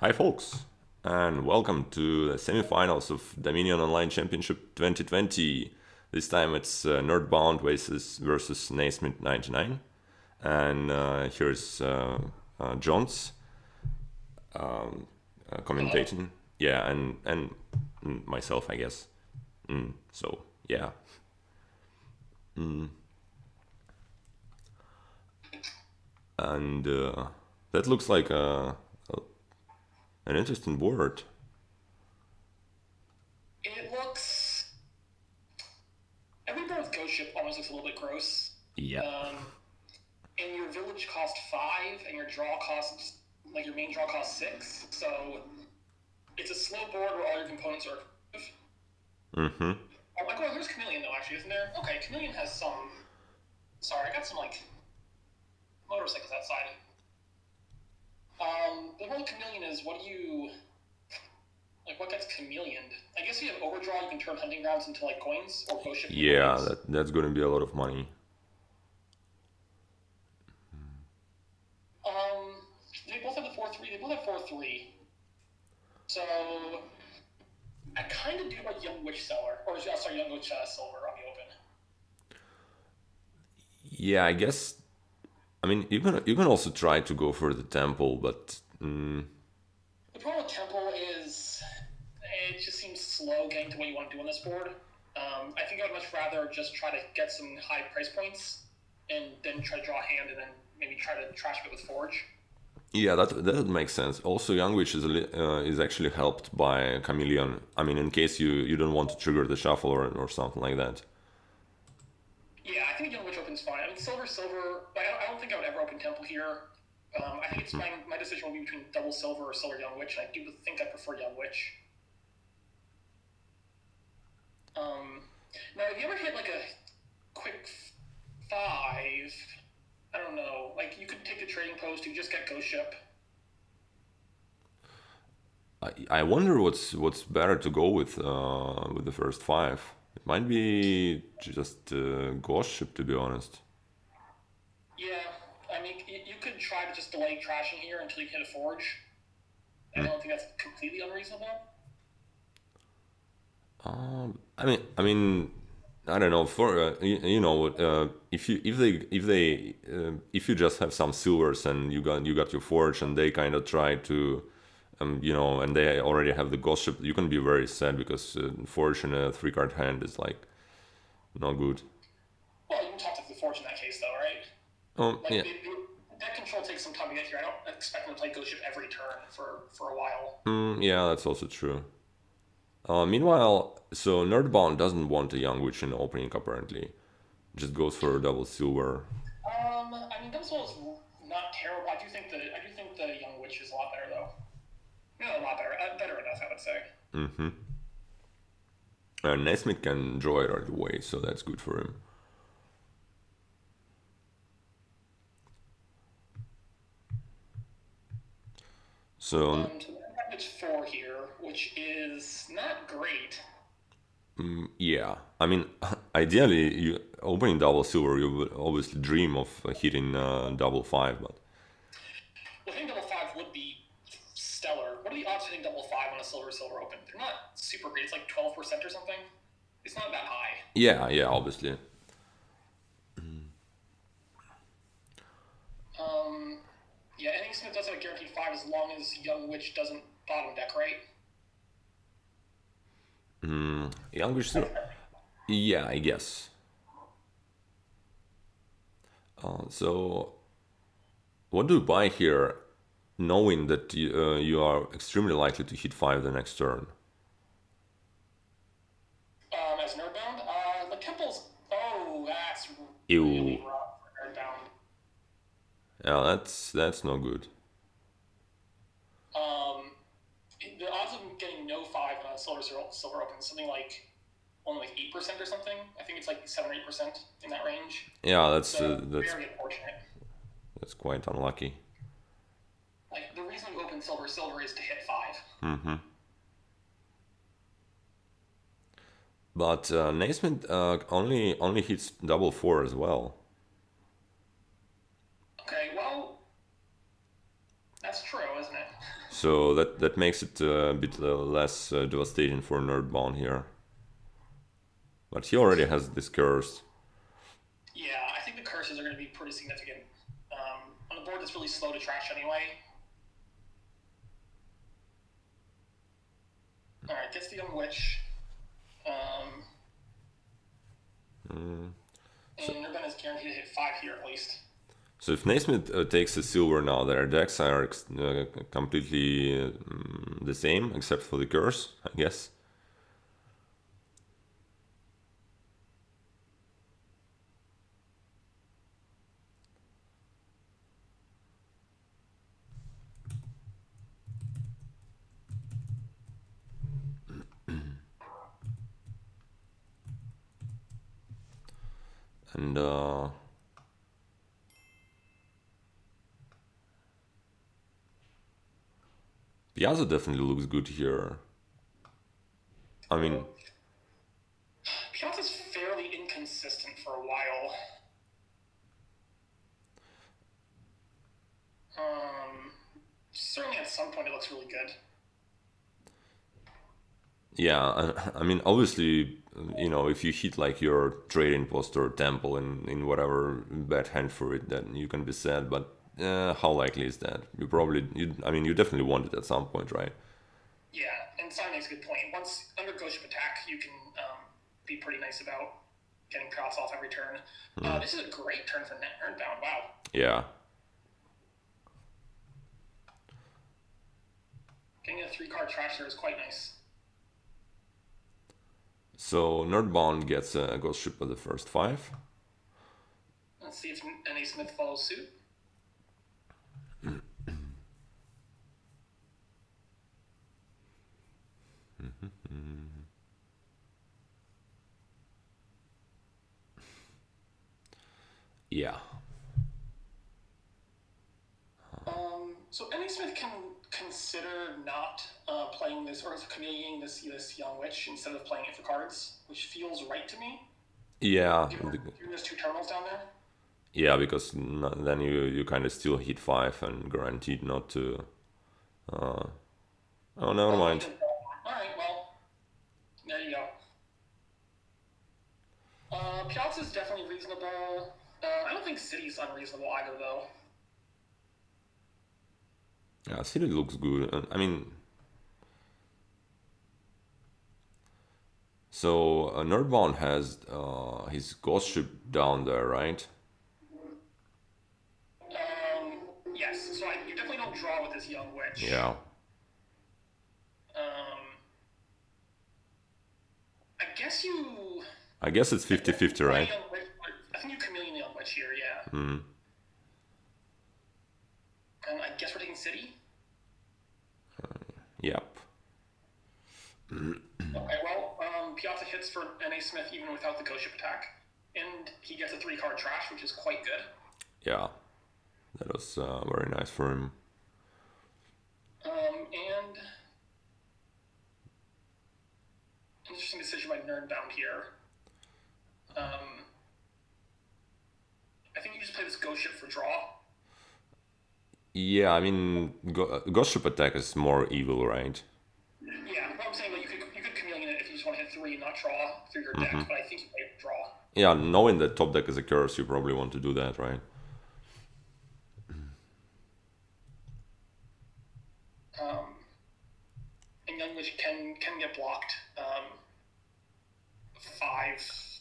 Hi, folks, and welcome to the semifinals of Dominion Online Championship 2020. This time it's nerdbound versus nasmith99, and here's jonts Hello. commentating. Yeah, and myself, I guess. So yeah, and that looks like an interesting board. It looks. Every board with Ghost Ship almost looks a little bit gross. Yeah. Um, and your village cost 5, and your draw costs, like your main draw costs 6. So it's a slow board where all your components are. Mm-hmm. Oh, like, well, there's Chameleon though, actually, isn't there? Okay, Chameleon has some. Sorry, I got some like motorcycles outside. The whole Chameleon is what do you like? What gets Chameleoned? I guess if you have Overdraw, you can turn hunting grounds into like coins or Ghost Ship into Yeah, coins. that's gonna be a lot of money. They both have the 4-3. They both have 4-3. So I kind of do like Young Witch Seller, or sorry, Young Witch Silver on the open. Yeah, I guess. I mean, you can also try to go for the temple, but The problem with Temple is it just seems slow getting to what you want to do on this board. I think I would much rather just try to get some high price points and then try to draw a hand and then maybe try to trash it with Forge. yeah, that makes sense. Also, Young Witch is actually helped by Chameleon. I mean, in case you don't want to trigger the shuffle or something like that. Yeah, I think Young Witch opens fine. I mean, Silver. I don't think I would ever open Temple here. I think it's fine. My decision will be between double Silver or Silver Young Witch, and I do think I prefer Young Witch. Now, if you ever hit like a quick 5, I don't know. Like you could take the trading post, you just get Ghost Ship. I wonder what's better to go with the first five. It might be just Ghost Ship, to be honest. Yeah, I mean, you could try to just delay trashing here until you hit a Forge. I don't think that's completely unreasonable. I mean, I don't know. For if you just have some silvers and you got your forge and they kind of try to, and they already have the ghost ship, you can be very sad because forge in a 3 card hand is like not good. Well, you can talk to the Forge in that case, though, right? Like Yeah. deck control takes some time to get here. I don't expect them to play Ghost Ship every turn for a while. Yeah, that's also true. Meanwhile, so Nerdbound doesn't want a young witch in the opening apparently. Just goes for a double silver. I mean, Dumbsole is not terrible. I do think the Young Witch is a lot better though. No, a lot better. Better enough, I would say. Nesmith can draw it right away, so that's good for him. So So it's 4 here, which is not great. yeah, I mean, ideally, you opening double silver, you would obviously dream of hitting double five, but Well, hitting double 5 would be stellar. What are the odds of hitting double 5 on a silver open? They're not super great. It's like 12% or something. It's not that high. yeah, obviously. Um, yeah, Ending Smith does have a guaranteed 5 as long as Young Witch doesn't bottom deck, right? Younger silver, yeah, I guess. So, what do you buy here, knowing that you are extremely likely to hit five the next turn? As Nerdbound, the Temple's. Oh, that's really Ew. rough for Nerdbound. Yeah, that's no good. Um, the odds of getting no 5 on a silver open is something like only like 8% or something. I think it's like 7 or 8% in that range. Yeah, that's So that's very unfortunate. that's quite unlucky. Like the reason you open silver is to hit 5. But Naismith only hits double four as well. Okay, well, that's true, isn't it? So that makes it a bit less devastating for nerdbound here. But he already has this curse. Yeah, I think the curses are going to be pretty significant. On a board that's really slow to trash anyway. Alright, gets the Young Witch. And Nerdbound is guaranteed to hit 5 here at least. So if Naismith takes a silver now, their decks are completely the same, except for the curse, I guess. And Piazza definitely looks good here. I mean, Piazza's fairly inconsistent for a while. Certainly at some point it looks really good. yeah, I mean, obviously, you know, if you hit like your trading post or temple in whatever bad hand for it, then you can be sad. But how likely is that? I mean, you definitely want it at some point, right? Yeah, and Simon makes a good point. Once under Ghost Ship Attack, you can be pretty nice about getting Piazza off every turn. This is a great turn for Nerdbound. Wow. Yeah. Getting a 3-card trash there is quite nice. So Nerdbound gets a Ghost Ship of the first 5. Let's see if Nasmith follows suit. Yeah. So Nasmith can consider not playing this or chameleoning this Young Witch instead of playing it for cards, which feels right to me. Yeah. There's 2 terminals down there. Yeah, because then you kind of still hit 5 and guaranteed not to. Oh, never mind. Alright, well, there you go. Piazza's definitely reasonable. I don't think City's unreasonable either, though. Yeah, City looks good. I mean, so Nerdbound has his Ghost Ship down there, right? Yes, so you definitely don't draw with this Young Witch. Yeah. I guess it's 50-50, right? I think you chameleon the Young Witch here, yeah. Mm. And I guess we're taking City? Yep. Okay, well, Piazza hits for Nasmith even without the Ghost Ship Attack. And he gets a 3-card trash, which is quite good. Yeah. That was very nice for him. And interesting decision by Nerdbound here. I think you just play this Ghost Ship for draw. Yeah, I mean, Ghost Ship Attack is more evil, right? Yeah, what I'm saying, like, you could chameleon it if you just want to hit 3 and not draw through your deck, but I think you play draw. Yeah, knowing that top deck is a curse, you probably want to do that, right? And Young Witch can get blocked. 5,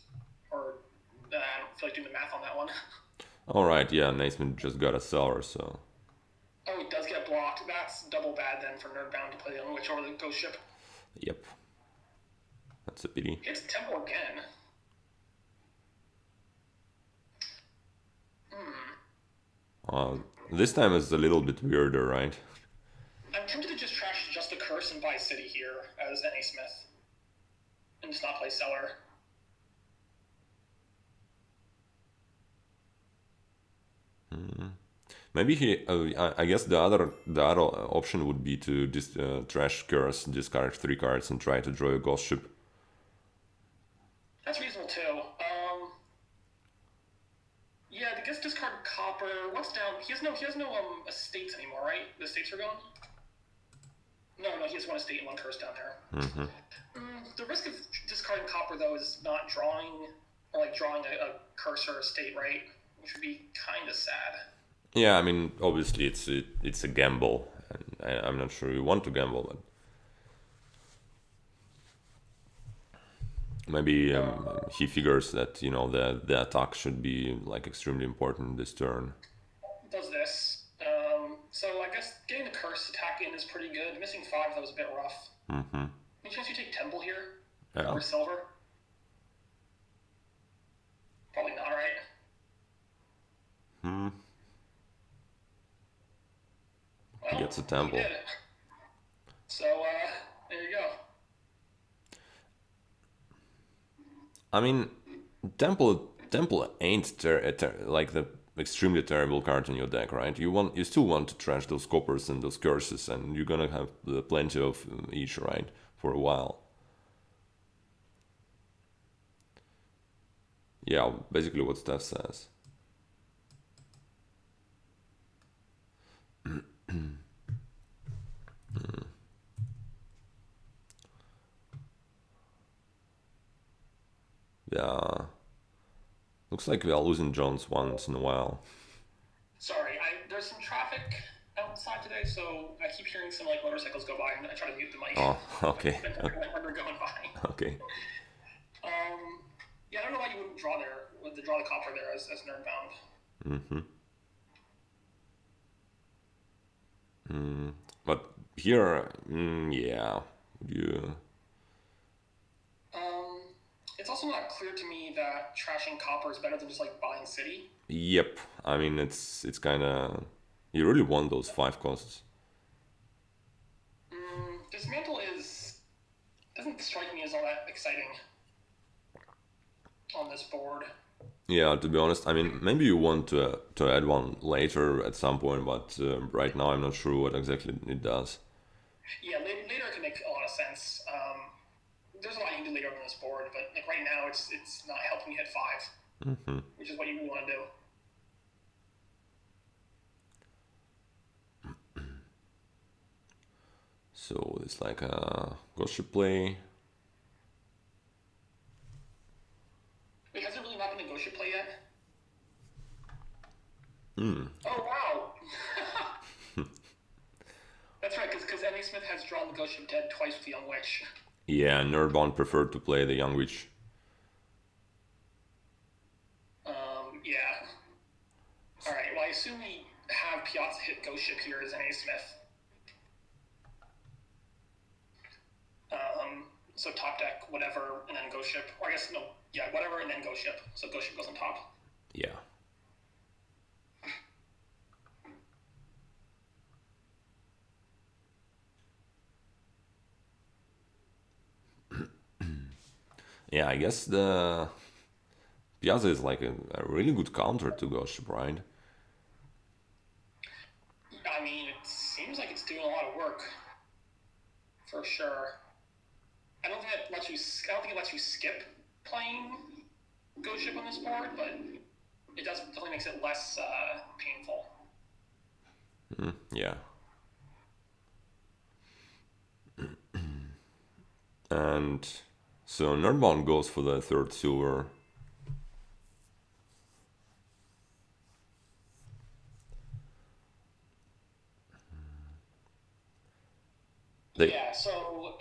or I don't feel like doing the math on that one. Alright, yeah, Naismith just got a seller, so. Oh, it does get blocked. That's double bad then for Nerdbound to play Young Witch over the Ghost Ship. Yep. That's a pity. It's Temple again. This time is a little bit weirder, right? I'm tempted to just trash just a curse and buy City here as Nasmith. And just not play Seller. Maybe he. I guess the other option would be to just trash curse, discard 3 cards, and try to draw a Ghost Ship. That's reasonable too. Yeah, I guess discard Copper. What's down? He has no estates anymore, right? The estates are gone. No, he has one estate and one curse down there. Mm-hmm. The risk of discarding copper, though, is not drawing, or like drawing a curse or estate, right? Which would be kind of sad. Yeah, I mean, obviously it's a gamble, and I'm not sure you want to gamble, but maybe he figures that the attack should be like extremely important this turn. Does this. So I guess getting the curse attack in is pretty good. Missing 5, that was a bit rough. Mm-hmm. Any chance you take Temple here? Yeah. Over Silver? Probably not, right? Hmm. Well, He gets a Temple. He did. So, there you go. I mean, Temple ain't like the extremely terrible card in your deck, right? You still want to trash those coppers and those curses, and you're gonna have plenty of each, right, for a while. Yeah, basically what Steph says. Yeah. Looks like we are losing jonts once in a while. Sorry, there's some traffic outside today, so I keep hearing some like motorcycles go by, and I try to mute the mic. Oh, okay. When they're going by. Okay. Yeah, I don't know why you wouldn't draw the copper there as nerdbound. But here, yeah, you. It's also not clear to me that trashing copper is better than just like buying city. Yep. I mean, it's kind of. You really want those 5 costs. Dismantle doesn't strike me as all that exciting on this board. Yeah, to be honest, I mean, maybe you want to add one later at some point, but right now I'm not sure what exactly it does. Yeah, later it can make a lot of sense. There's a lot you can do later on this board, but like right now, it's not helping you hit 5, which is what you really want to do. So it's like a ghost ship play. Wait, has it really not been a ghost ship play yet? Oh wow! That's right, because Nasmith has drawn the ghost ship dead twice with the Young Witch. Yeah, Nerdbound preferred to play the Young Witch. Yeah. Alright, well I assume we have Piazza hit ghost ship here as Nasmith. So top deck, whatever, and then ghost ship. Or I guess, no, yeah, whatever, and then ghost ship. So ghost ship goes on top. Yeah. Yeah, I guess the Piazza is like a really good counter to Ghost Ship, right? I mean, it seems like it's doing a lot of work. For sure. I don't think it lets you skip playing Ghost Ship on this board, but it definitely makes it less painful. Yeah. And so Nerdbound goes for the 3rd silver. Yeah, so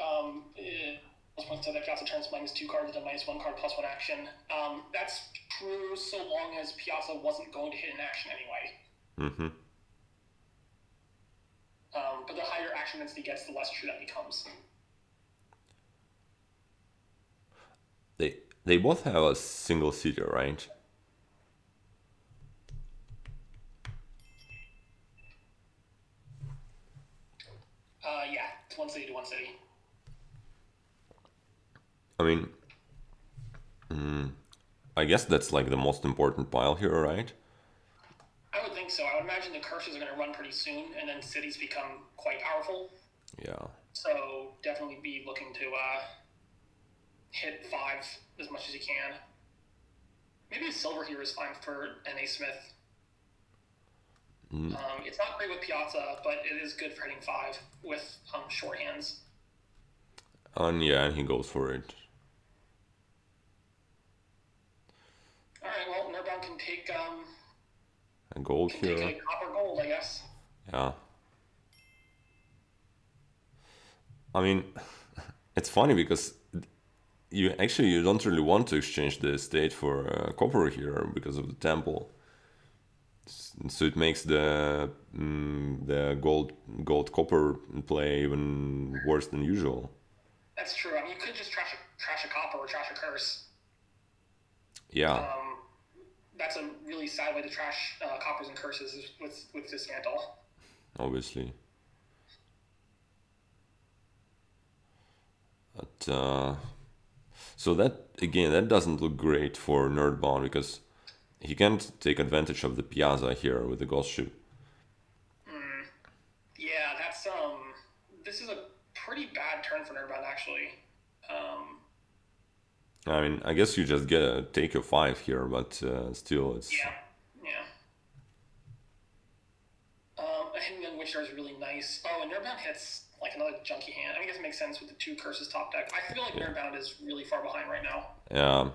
points to that Piazza turns -2 cards into -1 card +1 action. That's true so long as Piazza wasn't going to hit an action anyway. But the higher action density gets, the less true that becomes. They both have a single seater, right? Yeah, it's 1 city to 1 city. I mean, I guess that's like the most important pile here, right? I would think so. I would imagine the curses are going to run pretty soon, and then cities become quite powerful. Yeah. So definitely be looking to hit 5 as much as you can. Maybe a silver here is fine for NA Smith. It's not great with Piazza, but it is good for hitting 5 with short hands. And yeah, and he goes for it. Alright, well, nerdbound can take A gold take here. a copper gold, I guess. Yeah. I mean, it's funny because you don't really want to exchange the state for copper here because of the temple. So it makes the gold copper play even worse than usual. That's true. I mean, you could just trash a copper or trash a curse. Yeah, That's a really sad way to trash coppers and curses with dismantle. obviously. But so that doesn't look great for Nerdbound because he can't take advantage of the Piazza here with the ghost ship. Yeah, that's This is a pretty bad turn for nerdbound actually. I mean, I guess you just get a take of 5 here, but still, it's Yeah. A hidden young witch is really nice. Oh, and nerdbound hits like another junky hand. I guess it makes sense with the 2 curses top deck. I feel like nerdbound is really far behind right now. yeah.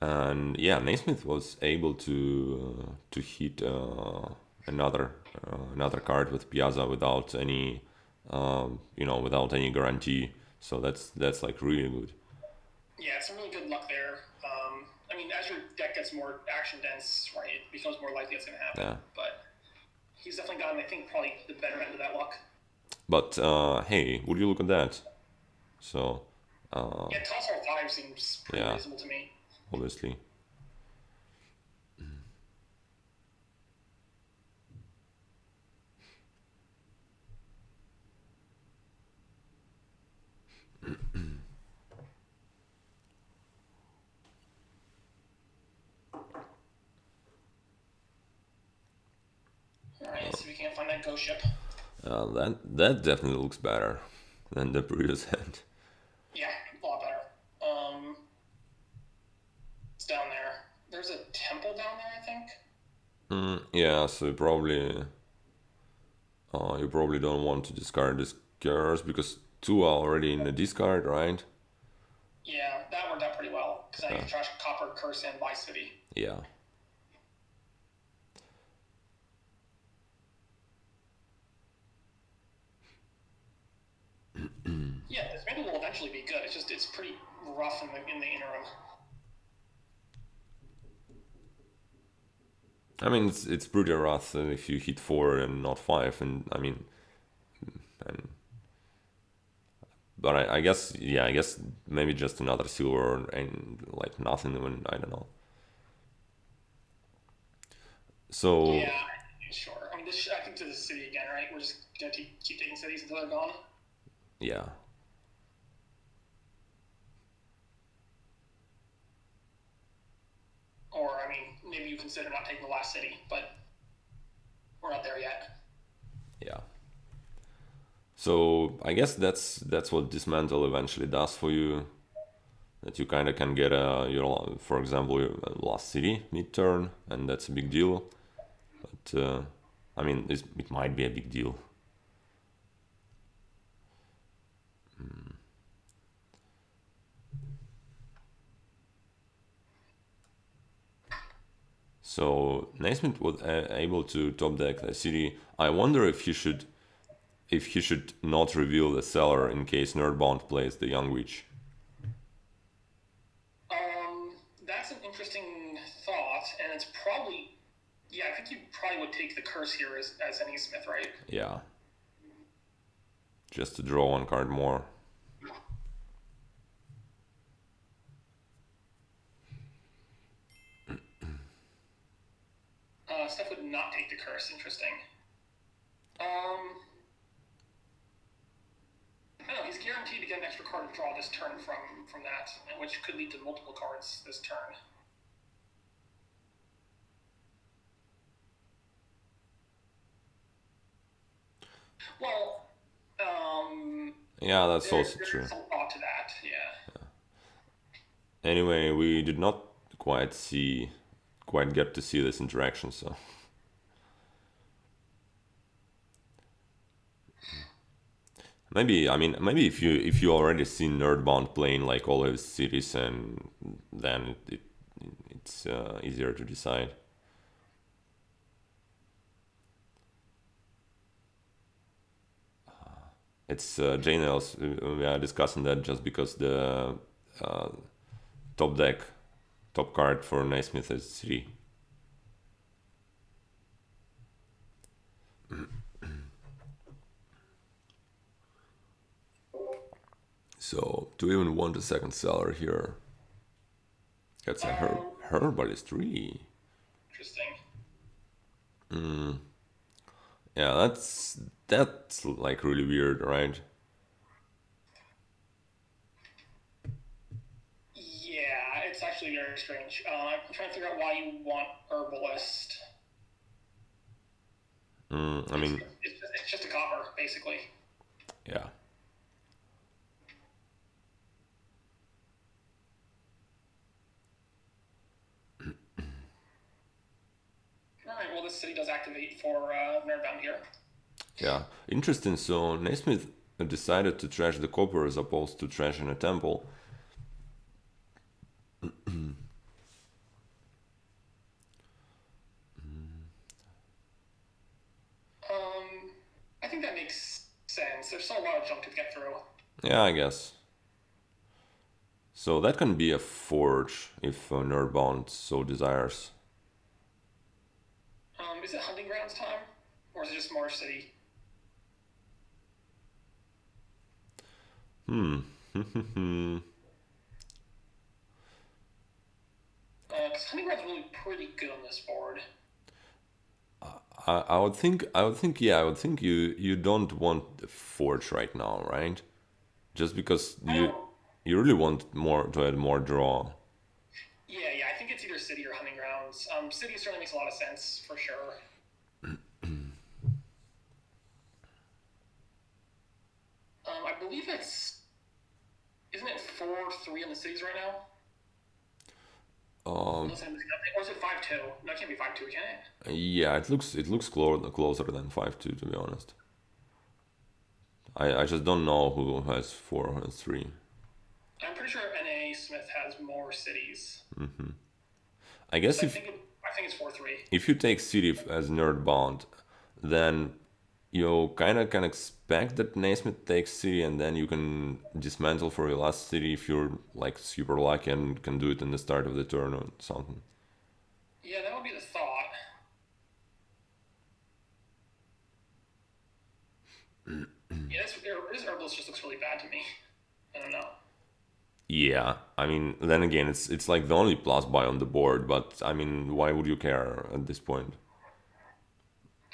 And yeah, Naismith was able to hit another card with Piazza without any without any guarantee. So that's like really good. Yeah, some really good luck there. I mean, as your deck gets more action dense, right, it becomes more likely it's going to happen. Yeah. But he's definitely gotten, I think, probably the better end of that luck. But hey, would you look at that? So Yeah, toss all 5 seems pretty reasonable to me. obviously. Alright, so we can't find that ghost ship. That definitely looks better than the previous hand. Yeah, a lot better. It's down there. There's a temple down there, I think. Yeah, so you probably don't want to discard this curse because 2 are already in the discard, right? Yeah, that worked out pretty well because I can trash copper, curse, and buy city. Yeah. Yeah, this maybe will eventually be good. It's pretty rough in the interim. I mean, it's pretty rough if you hit 4 and not 5, and I mean, but I guess maybe just another silver and like nothing even, I don't know. So Yeah, sure. I mean, I think to the city again, right? We're just gonna keep taking cities until they're gone. yeah, Or I mean, maybe you consider not taking the last city, but we're not there yet. yeah. So I guess that's what dismantle eventually does for you. That you kind of can get for example, your last city mid-turn, and that's a big deal. But I mean, it might be a big deal. So Naismith was able to top deck the city. I wonder if he should not reveal the seller in case Nerdbound plays the Young Witch. That's an interesting thought, and it's probably I think you probably would take the curse here as any Smith, right? Yeah. Just to draw 1 card more. Steph would not take the curse. Interesting. I don't know. He's guaranteed to get an extra card to draw this turn from that, which could lead to multiple cards this turn. Well, Yeah, that's also There's true. some thought to that. Yeah. Anyway, we did not quite get to see this interaction, so maybe, I mean, maybe if you already seen Nerdbound playing like all his cities, and then it's easier to decide. It's JNLs. We are discussing that just because the uh, top deck, top card for Naismith is 3. So to even want a second seller here, that's a Herbal is 3. Interesting. Yeah, that's like really weird, right? Yeah, it's actually very strange. I'm trying to figure out why you want herbalist. I mean, It's just a copper, basically. yeah. All right. Well, this city does activate for nerdbound here. Yeah, interesting. So Naismith decided to trash the copper as opposed to trashing a temple. I think that makes sense. There's still a lot of junk to get through. Yeah, I guess. So that can be a forge if Nerdbound so desires. Is it hunting grounds time, or is it just more city? Because hunting grounds are really pretty good on this board. I would think you don't want the forge right now, right? Just because I don't. you really want more to add more draw. Yeah. I think it's either city or hunting grounds. City certainly makes a lot of sense for sure. I believe it's isn't it 4-3 on the cities right now? Um, Or is it 5-2? No, it can't be 5-2, can it? yeah, it looks closer than 5-2, to be honest. I just don't know who has 4 and 3. I'm pretty sure NA Smith has more cities. I guess So I think it's 4-3. if you take city as Nerdbound, then you kind of can expect that Naismith takes city, and then you can dismantle for your last city if you're like super lucky and can do it in the start of the turn or something. Yeah, that would be the thought. Yeah, this herbalist just looks really bad to me. I don't know. Yeah, I mean, then again, it's like the only plus buy on the board, but I mean, why would you care at this point?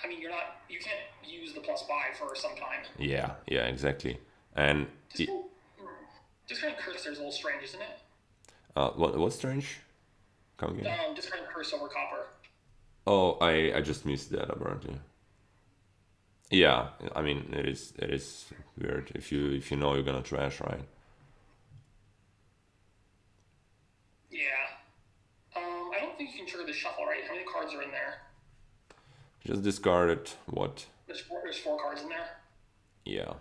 I mean, you can't use the plus buy for some time. Yeah, exactly. And Just discarding curse there is a little strange, isn't it? what's strange? Come again? Discarding curse over copper. Oh, I just missed that apparently. Yeah, I mean, it is weird if you know you're gonna trash, right? Yeah. I don't think you can trigger the shuffle, right? How many cards are in there? Just discard it. What? There's 4 cards in there. Yeah,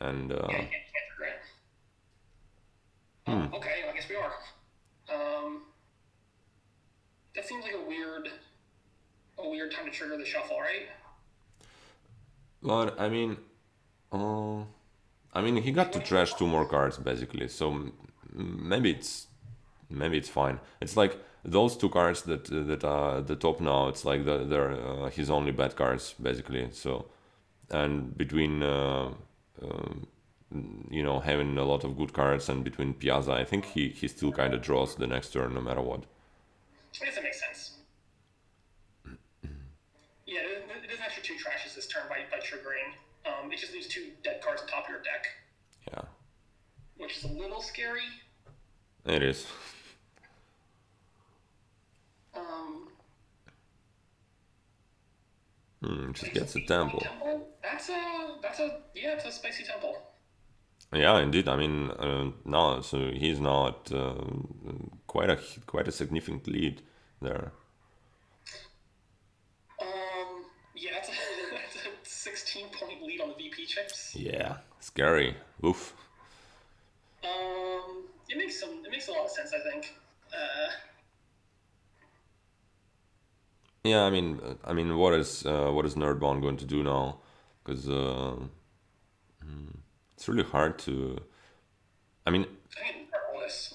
and Yeah, you can't trigger it. Okay, I guess we are. That seems like a weird time to trigger the shuffle, right? but I mean, he got to trash 2 more cards basically, so maybe it's fine. It's like those 2 cards that are at the top now. It's like they're his only bad cards basically. So, and between having a lot of good cards and between Piazza, I think he still kind of draws the next turn no matter what. I guess that makes sense. Yeah, it doesn't actually 2 trashes this turn by triggering. It just leaves 2 dead cards on top of your deck, Yeah, which is a little scary. it is. Um, Just Takes gets a B1 temple. temple. It's a spicy temple. Yeah, indeed. I mean, now so he's now at quite a quite a significant lead there. Yeah, it's a, it's a 16-point lead on the VP chips. Yeah, scary. Oof. It makes a lot of sense, I think. Uh, Yeah, I mean, what is Nerdbound going to do now? Because it's really hard to. I mean, I think all this.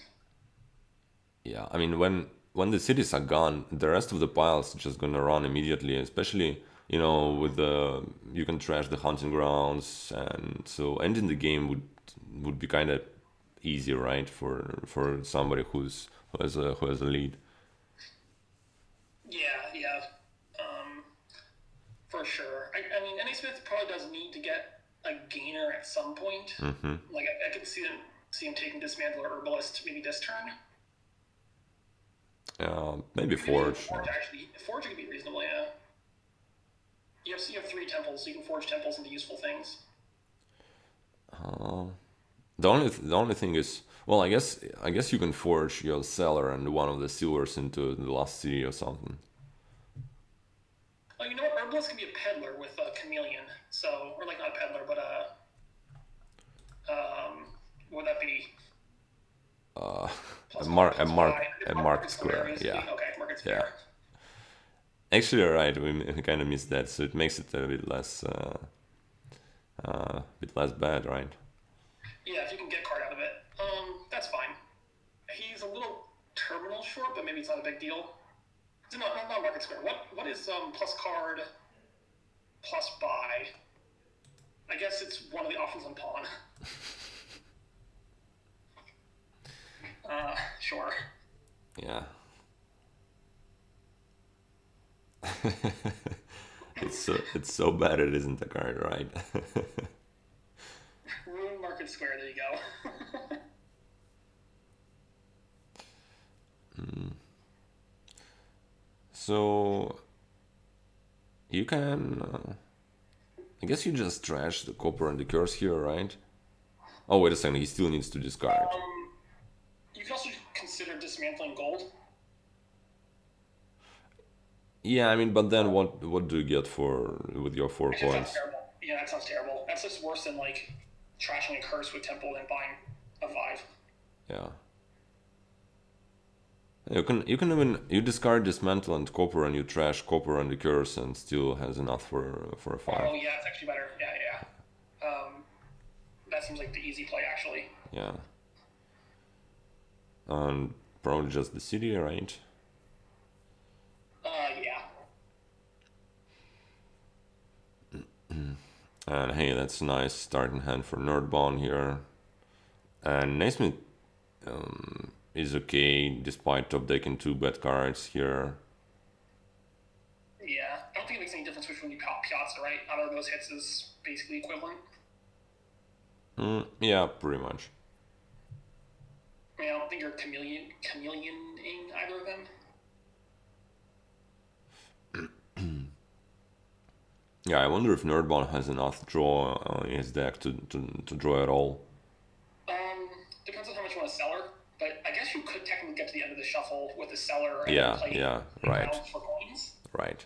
yeah, I mean, when the cities are gone, the rest of the piles just gonna run immediately. Especially, with the you can trash the hunting grounds, and so ending the game would be kind of easy, right? For somebody who has a lead. Yeah, um, for sure. I mean, Smith probably does need to get a gainer at some point. Hmm. Like I could see him taking Dismantle or Herbalist maybe this turn. Maybe Maybe even Forge. Forge actually. Forge could be reasonable, yeah. You have three temples, so you can forge temples into useful things. Uh, the only thing is, well, I guess you can forge your cellar and one of the silvers into the last city or something. Oh, you know what? Herbalist can be a peddler with a chameleon. So, or like not a peddler, but what would that be? Uh, Plus five, plus five. a Market market square square. areas. Yeah, Okay, market yeah. square. Actually, you're right. We kind of missed that, so it makes it a bit less bad, right? Yeah, if you can get card out of it, that's fine. He's a little terminal short, but maybe it's not a big deal. So not market square. What is plus card plus buy? I guess it's one of the options on pawn. Sure. Yeah. It's so bad it isn't a card, right? Ruin market square. There you go. So you can, I guess you just trash the copper and the curse here, right? Oh, wait a second. He still needs to discard. You can also consider dismantling gold. Yeah, I mean, but then what do you get for with your four It just sounds points? terrible. Yeah, that sounds terrible. That's just worse than like trashing a curse with temple and buying a five. Yeah. You can even you discard dismantle and copper and you trash copper and the curse and still has enough for a Oh five. yeah, it's actually better. Yeah. That seems like the easy play actually. Yeah. And probably just the city, right? Yeah. And hey, that's a nice starting hand for Nerdbone here. And Naismith is okay despite top decking two bad cards here. Yeah. I don't think it makes any difference which one you Piazza, right? Either of those hits is basically equivalent. Yeah, pretty much. I mean, I don't think you're chameleoning either of them. Yeah, I wonder if Nerdbone has enough draw in his deck to draw at all. Depends on how much you want to cellar, but I guess you could technically get to the end of the shuffle with the cellar and then Yeah, play yeah, right, rounds for coins. right.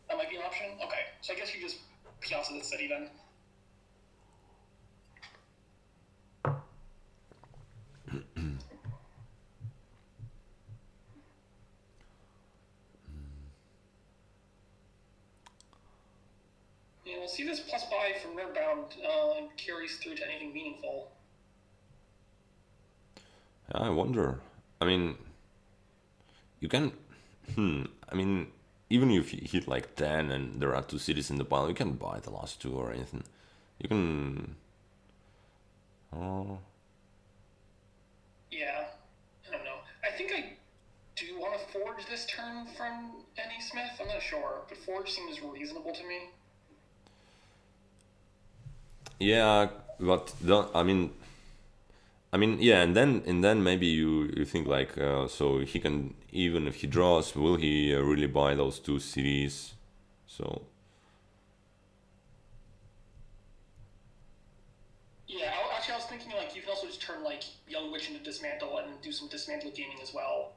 That might be an option. Okay, so I guess you just Piazza the city then. Yeah, we'll see this plus buy from Nerdbound carries through to anything meaningful. Yeah, I wonder. I mean, you can. I mean, even if you hit like 10 and there are two cities in the pile, you can buy the last two or anything. You can. Oh, Yeah, I don't know. I think I do want to forge this turn from Smith. I'm not sure, but forge seems reasonable to me. yeah, but don't. I mean, yeah, and then maybe you think like, so he can even if he draws, will he really buy those two cities? So Yeah, actually, I was thinking like you can also just turn like Young Witch into Dismantle and do some Dismantle gaming as well.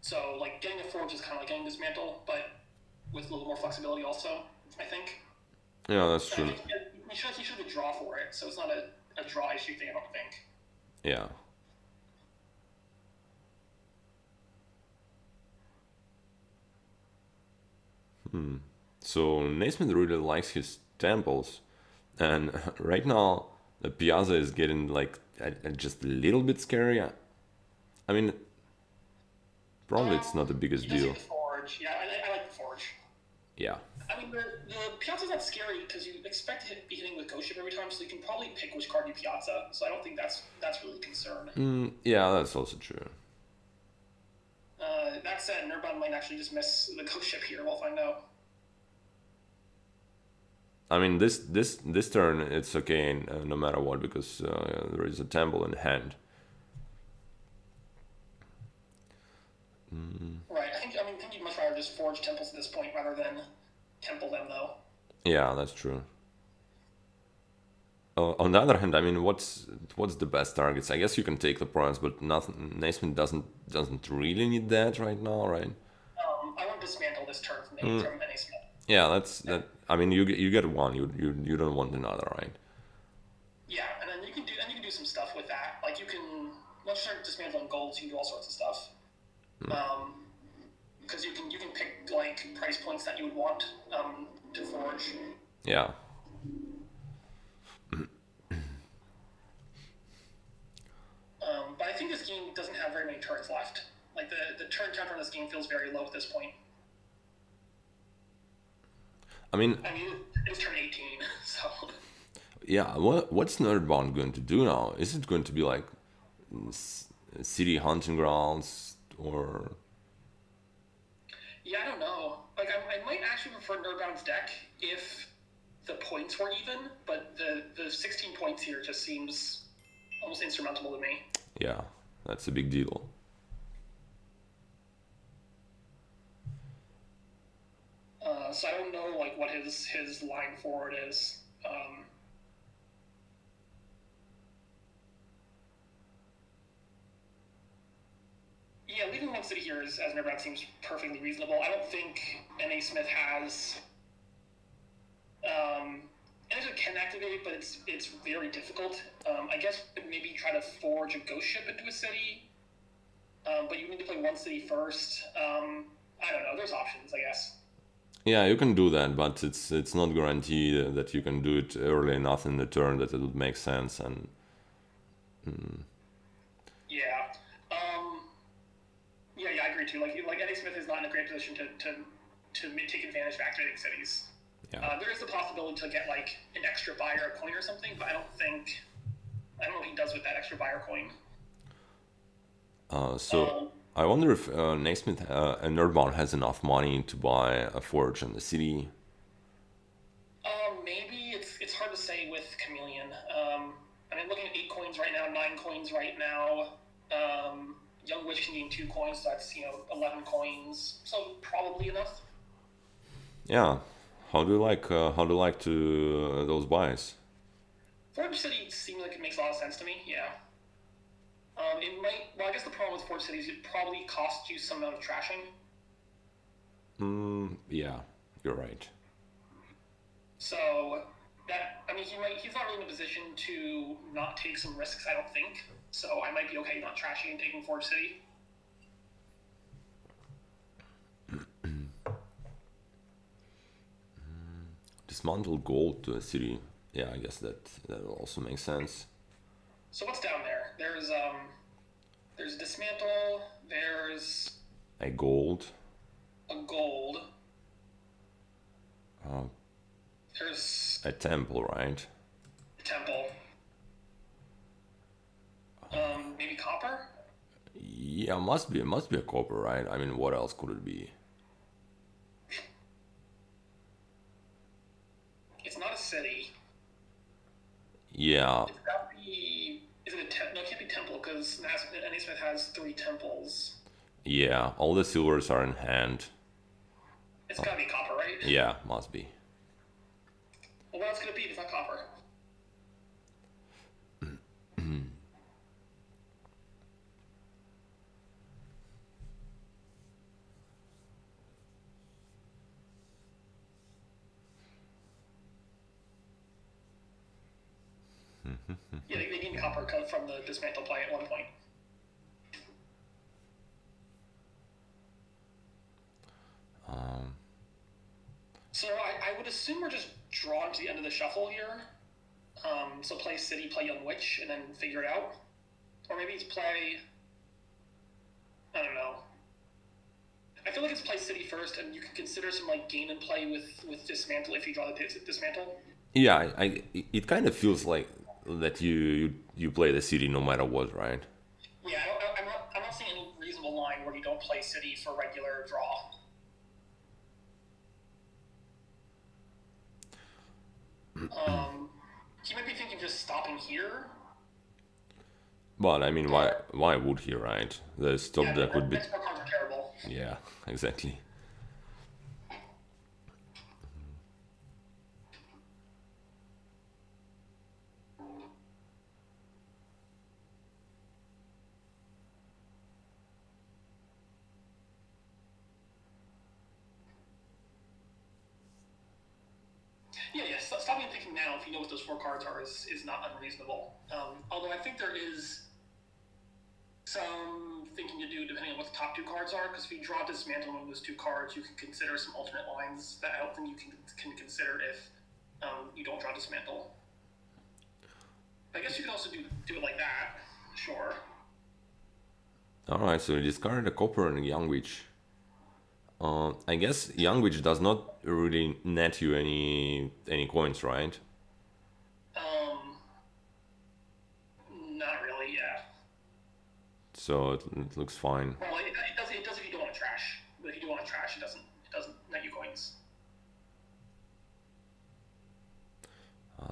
So like getting a Forge is kind of like getting Dismantle, but with a little more flexibility also, I think. Yeah, that's And I true. think you should have a draw for it, so it's not a draw issue thing, I don't think. Yeah. So Naismith really likes his temples, and right now the Piazza is getting like just a little bit scary. I mean, probably it's not the He biggest does like deal. the Forge. Yeah, I like the Forge. Yeah. I mean, the Piazza's not scary because you expect to be hitting with Ghost Ship every time, so you can probably pick which card you Piazza. So I don't think that's really a concern. Yeah, that's also true. That said, nerdbound might actually just miss the Ghost Ship here. We'll find out. I mean, this turn it's okay no matter what because there is a temple in hand. Right. I think you'd much rather just forge temples at this point rather than temple them, though. Yeah, that's true. On the other hand, I mean, what's the best targets? I guess you can take the prawns, but nothing. Naismith doesn't really need that right now, right? I want to dismantle this turn from NA Smith. Yeah, that's that. I mean, you get one. You don't want another, right? Yeah, and then you can do some stuff with that. Like you can once you start dismantling golds, you can do all sorts of stuff. Because you can pick like price points that you would want to forge. Yeah. But I think this game doesn't have very many turns left. Like the turn counter on this game feels very low at this point. I mean, It was turn 18, so yeah. What's nerdbound going to do now? Is it going to be like city hunting grounds or? yeah, I don't know. Like I might actually prefer Nerdbound's deck if the points were even, but the 16 points here just seems almost insurmountable to me. Yeah, that's a big deal. So I don't know like what his line forward is. Yeah, leaving one city here as Nerdbound seems perfectly reasonable. I don't think NA Smith has. Energy can activate it, but it's very difficult. I guess maybe try to forge a ghost ship into a city, but you need to play one city first. I don't know. There's options, I guess. Yeah, you can do that, but it's not guaranteed that you can do it early enough in the turn that it would make sense. And Yeah. Yeah, I agree too. Like Eddie Smith is not in a great position to take advantage of activating cities. yeah. There is the possibility to get like an extra buyer coin or something, but I don't know what he does with that extra buyer coin. So I wonder if Naismith Nerdbound has enough money to buy a forge in the city. Maybe it's hard to say with Chameleon. I mean, looking at 8 coins right now, 9 coins right now. Young Witch can gain 2 coins, so that's 11 coins. So probably enough. Yeah. How do you like to those buys? Forge City seems like it makes a lot of sense to me. Yeah. It might. Well, I guess the problem with Forge City is it probably costs you some amount of trashing. Yeah, you're right. So that I mean, he's not really in a position to not take some risks. I don't think. So I might be okay not trashing and taking Forge City. Dismantle gold to a city. Yeah, I guess that also makes sense. So what's down there? There's dismantle. There's A gold. a gold. Uh, There's a temple, right? a temple. Maybe copper. Yeah, must be a copper, right? I mean, what else could it be? It's not a city. Yeah, It's got to be. Is it a temple? No, it can't be temple because NA Smith has 3 temples. yeah. All the silvers are in hand. It's got to be copper, right? Yeah, must be. Well, what else could it be if it's not copper? Yeah, they gained copper from the dismantle play at one point. So I would assume we're just drawn to the end of the shuffle here. So play city, play young witch, and then figure it out. Or maybe it's play... I don't know. I feel like it's play city first, and you can consider some like gain and play with dismantle if you draw the dismantle. Yeah, it kind of feels like that you play the city no matter what, right? Yeah, I'm not seeing any reasonable line where you don't play city for regular draw. He might be thinking just stopping here. But I mean, why would he, right? The stop deck would be. Next four cards are terrible. Yeah, exactly. Yeah. Stopping and thinking now, if you know what those four cards are, is not unreasonable. Although I think there is some thinking to do depending on what the top two cards are, because if you draw dismantle on those two cards, you can consider some alternate lines that I don't think you can consider if you don't draw dismantle. I guess you can also do it like that, sure. Alright, so you discarded a copper and a young witch. I guess young witch does not really net you any coins, right? Not really, yeah. So it looks fine. Well, it does if you don't want to trash. But if you do want to trash, it doesn't net you coins.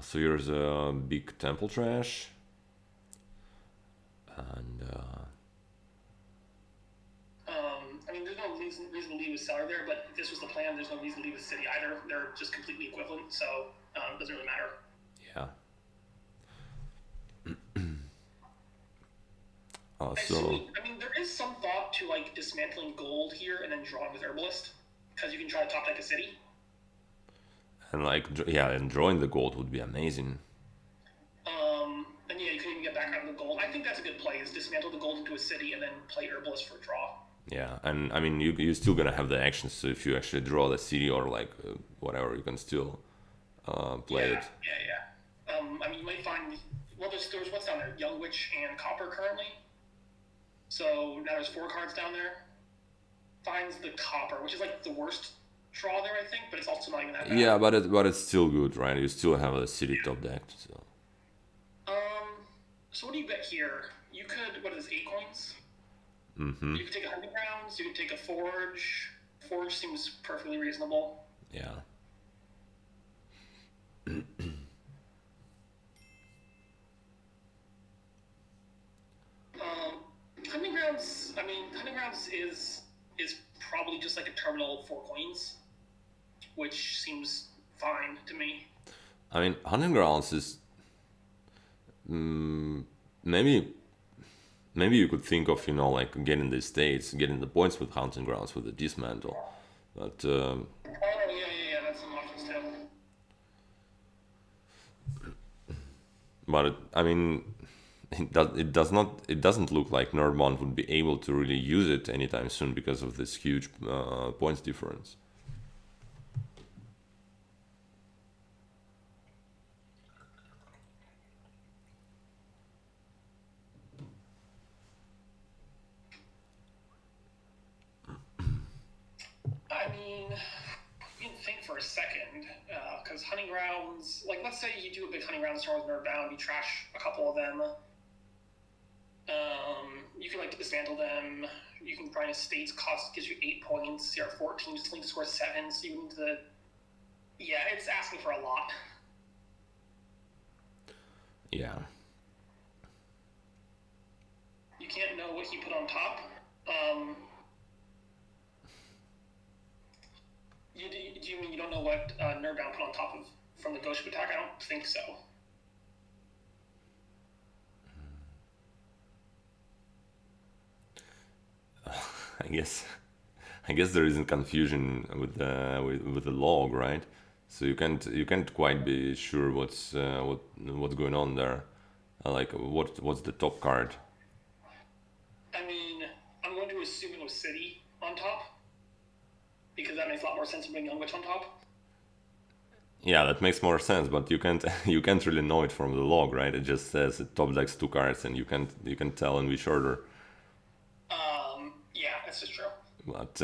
So here's a big temple trash. And I mean, there's no reason to leave a cellar there, but if this was the plan, there's no reason to leave a city either. They're just completely equivalent, so it doesn't really matter. yeah. I mean, there is some thought to like dismantling gold here and then drawing with herbalist, because you can try to top deck a city. And like, yeah, and drawing the gold would be amazing. And yeah, you can even get back out of the gold. I think that's a good play, is dismantle the gold into a city and then play herbalist for draw. Yeah, and I mean, you're still gonna have the actions, so if you actually draw the city or like whatever, you can still play it. Yeah. I mean, you might find, well, there's what's down there? Young Witch and Copper currently. So now there's 4 cards down there. Finds the Copper, which is like the worst draw there, I think, but it's also not even that bad. Yeah, but it's still good, right? You still have a city top decked, so. So what do you bet here? You could, what is this, 8 coins? Mm-hmm. You could take a hunting grounds, you could take a forge. Forge seems perfectly reasonable. Yeah. Hunting grounds is probably just like a terminal 4 coins, which seems fine to me. I mean, hunting grounds is maybe you could think of, like getting the states, getting the points with hunting grounds with the dismantle, but Oh yeah, that's some options too. but I mean, it doesn't look like nerdbound would be able to really use it anytime soon because of this huge points difference. I mean, you can think for a second, because hunting grounds, like let's say you do a big hunting ground start with nerdbound, you trash a couple of them. You can like dismantle them. You can grind estates, cost gives you 8 points. You're at 14, you just need to score 7, so you need to. Yeah, it's asking for a lot. Yeah. You can't know what he put on top. Do you mean you don't know what Nerdbound put on top of from the Ghost Ship attack? I don't think so. I guess there isn't confusion with the log, right? So you can't quite be sure what's going on there. Like, what's the top card? I mean, I'm going to assume it was City on top, because that makes a lot more sense than putting Young Witch on top. Yeah, that makes more sense, but you can't you can't really know it from the log, right? It just says it top decks 2 cards, and you can tell in which order. Yeah, that's just true. But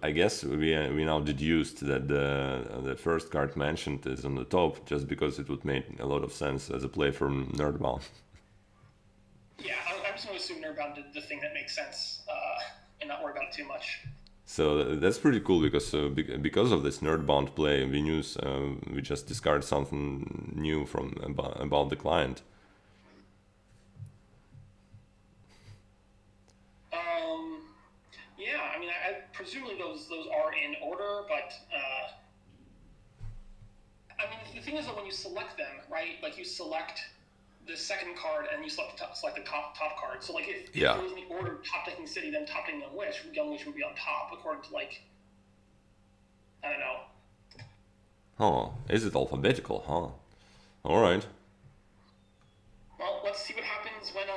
I guess we now deduced that the first card mentioned is on the top, just because it would make a lot of sense as a play from Nerdbound. Yeah, I'm just going to assume Nerdbound did the thing that makes sense and not worry about it too much. So that's pretty cool because because of this Nerdbound play, we just discard something new from about the client. Yeah, I mean, presumably those are in order, but I mean, the thing is that when you select them, right? Like you select the second card and you select the top card. So like if Yeah. it was in the order top decking City, then top decking Young Witch would be on top according to like I don't know. Oh, is it alphabetical? Huh. All right. Well, let's see what happens when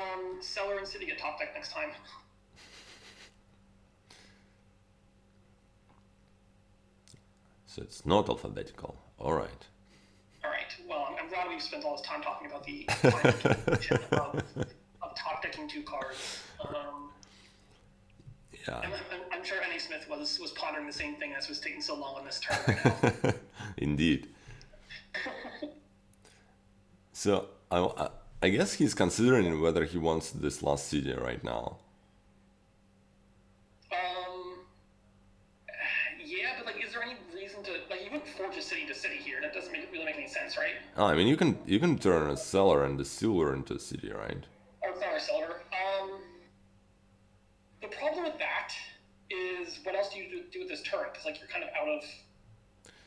Cellar and City get top deck next time. So it's not alphabetical. All right. All right. Well, I'm glad we've spent all this time talking about the of top decking 2 cards. Yeah. I'm sure Smith was pondering the same thing as was taking so long on this turn right now. Indeed. So I guess he's considering whether he wants this last city right now. Yeah, but like, is there any reason to like you wouldn't forge a city to City here? That doesn't really make any sense, right? Oh, I mean, you can turn a cellar and the silver into a city, right? Or Flower Silver. The problem with that is what else do you do with this turn? Because like you're kind of out of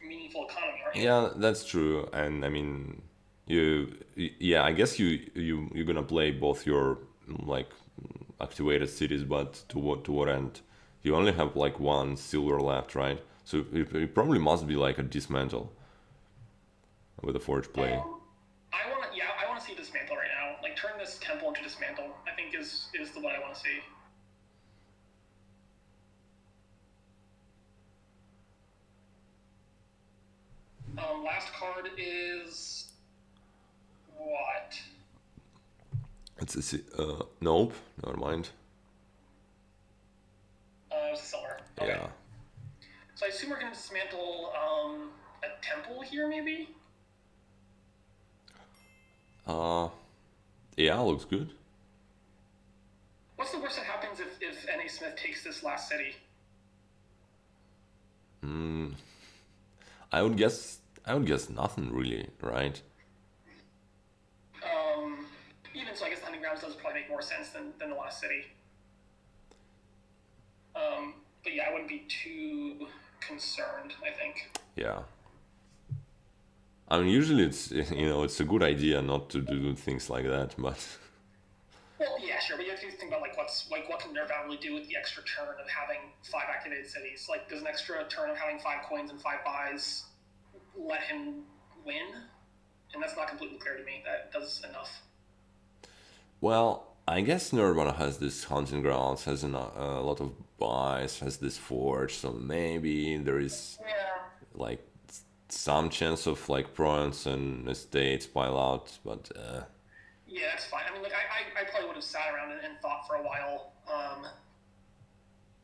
meaningful economy, aren't you? Yeah, that's true. And I mean, yeah, I guess you're gonna play both your like activated cities, but to what end? You only have like one silver left, right? So it probably must be like a dismantle with a forge play. I want to see dismantle right now. Like turn this temple into dismantle. I think is the one I want to see. Last card is what? It's nope, never mind. It was a silver. Okay. Yeah. So I assume we're going to dismantle a temple here, maybe? Yeah, looks good. What's the worst that happens if N.A. Smith takes this last city? I would guess nothing really, right? Even so, I guess the hunting grounds does probably make more sense than the last city. But yeah, I wouldn't be too concerned, I think. Yeah. I mean, usually it's a good idea not to do things like that, but Well, yeah, sure, but you have to think about what can Nerdbound really do with the extra turn of having 5 activated cities? Like, does an extra turn of having 5 coins and 5 buys let him win? And that's not completely clear to me. That does enough. well, I guess Nirvana has this hunting grounds, has a lot of buys, has this forge, so maybe there is Yeah. like some chance of like province and estates pile out, but Yeah, that's fine. I mean, like, I probably would have sat around and thought for a while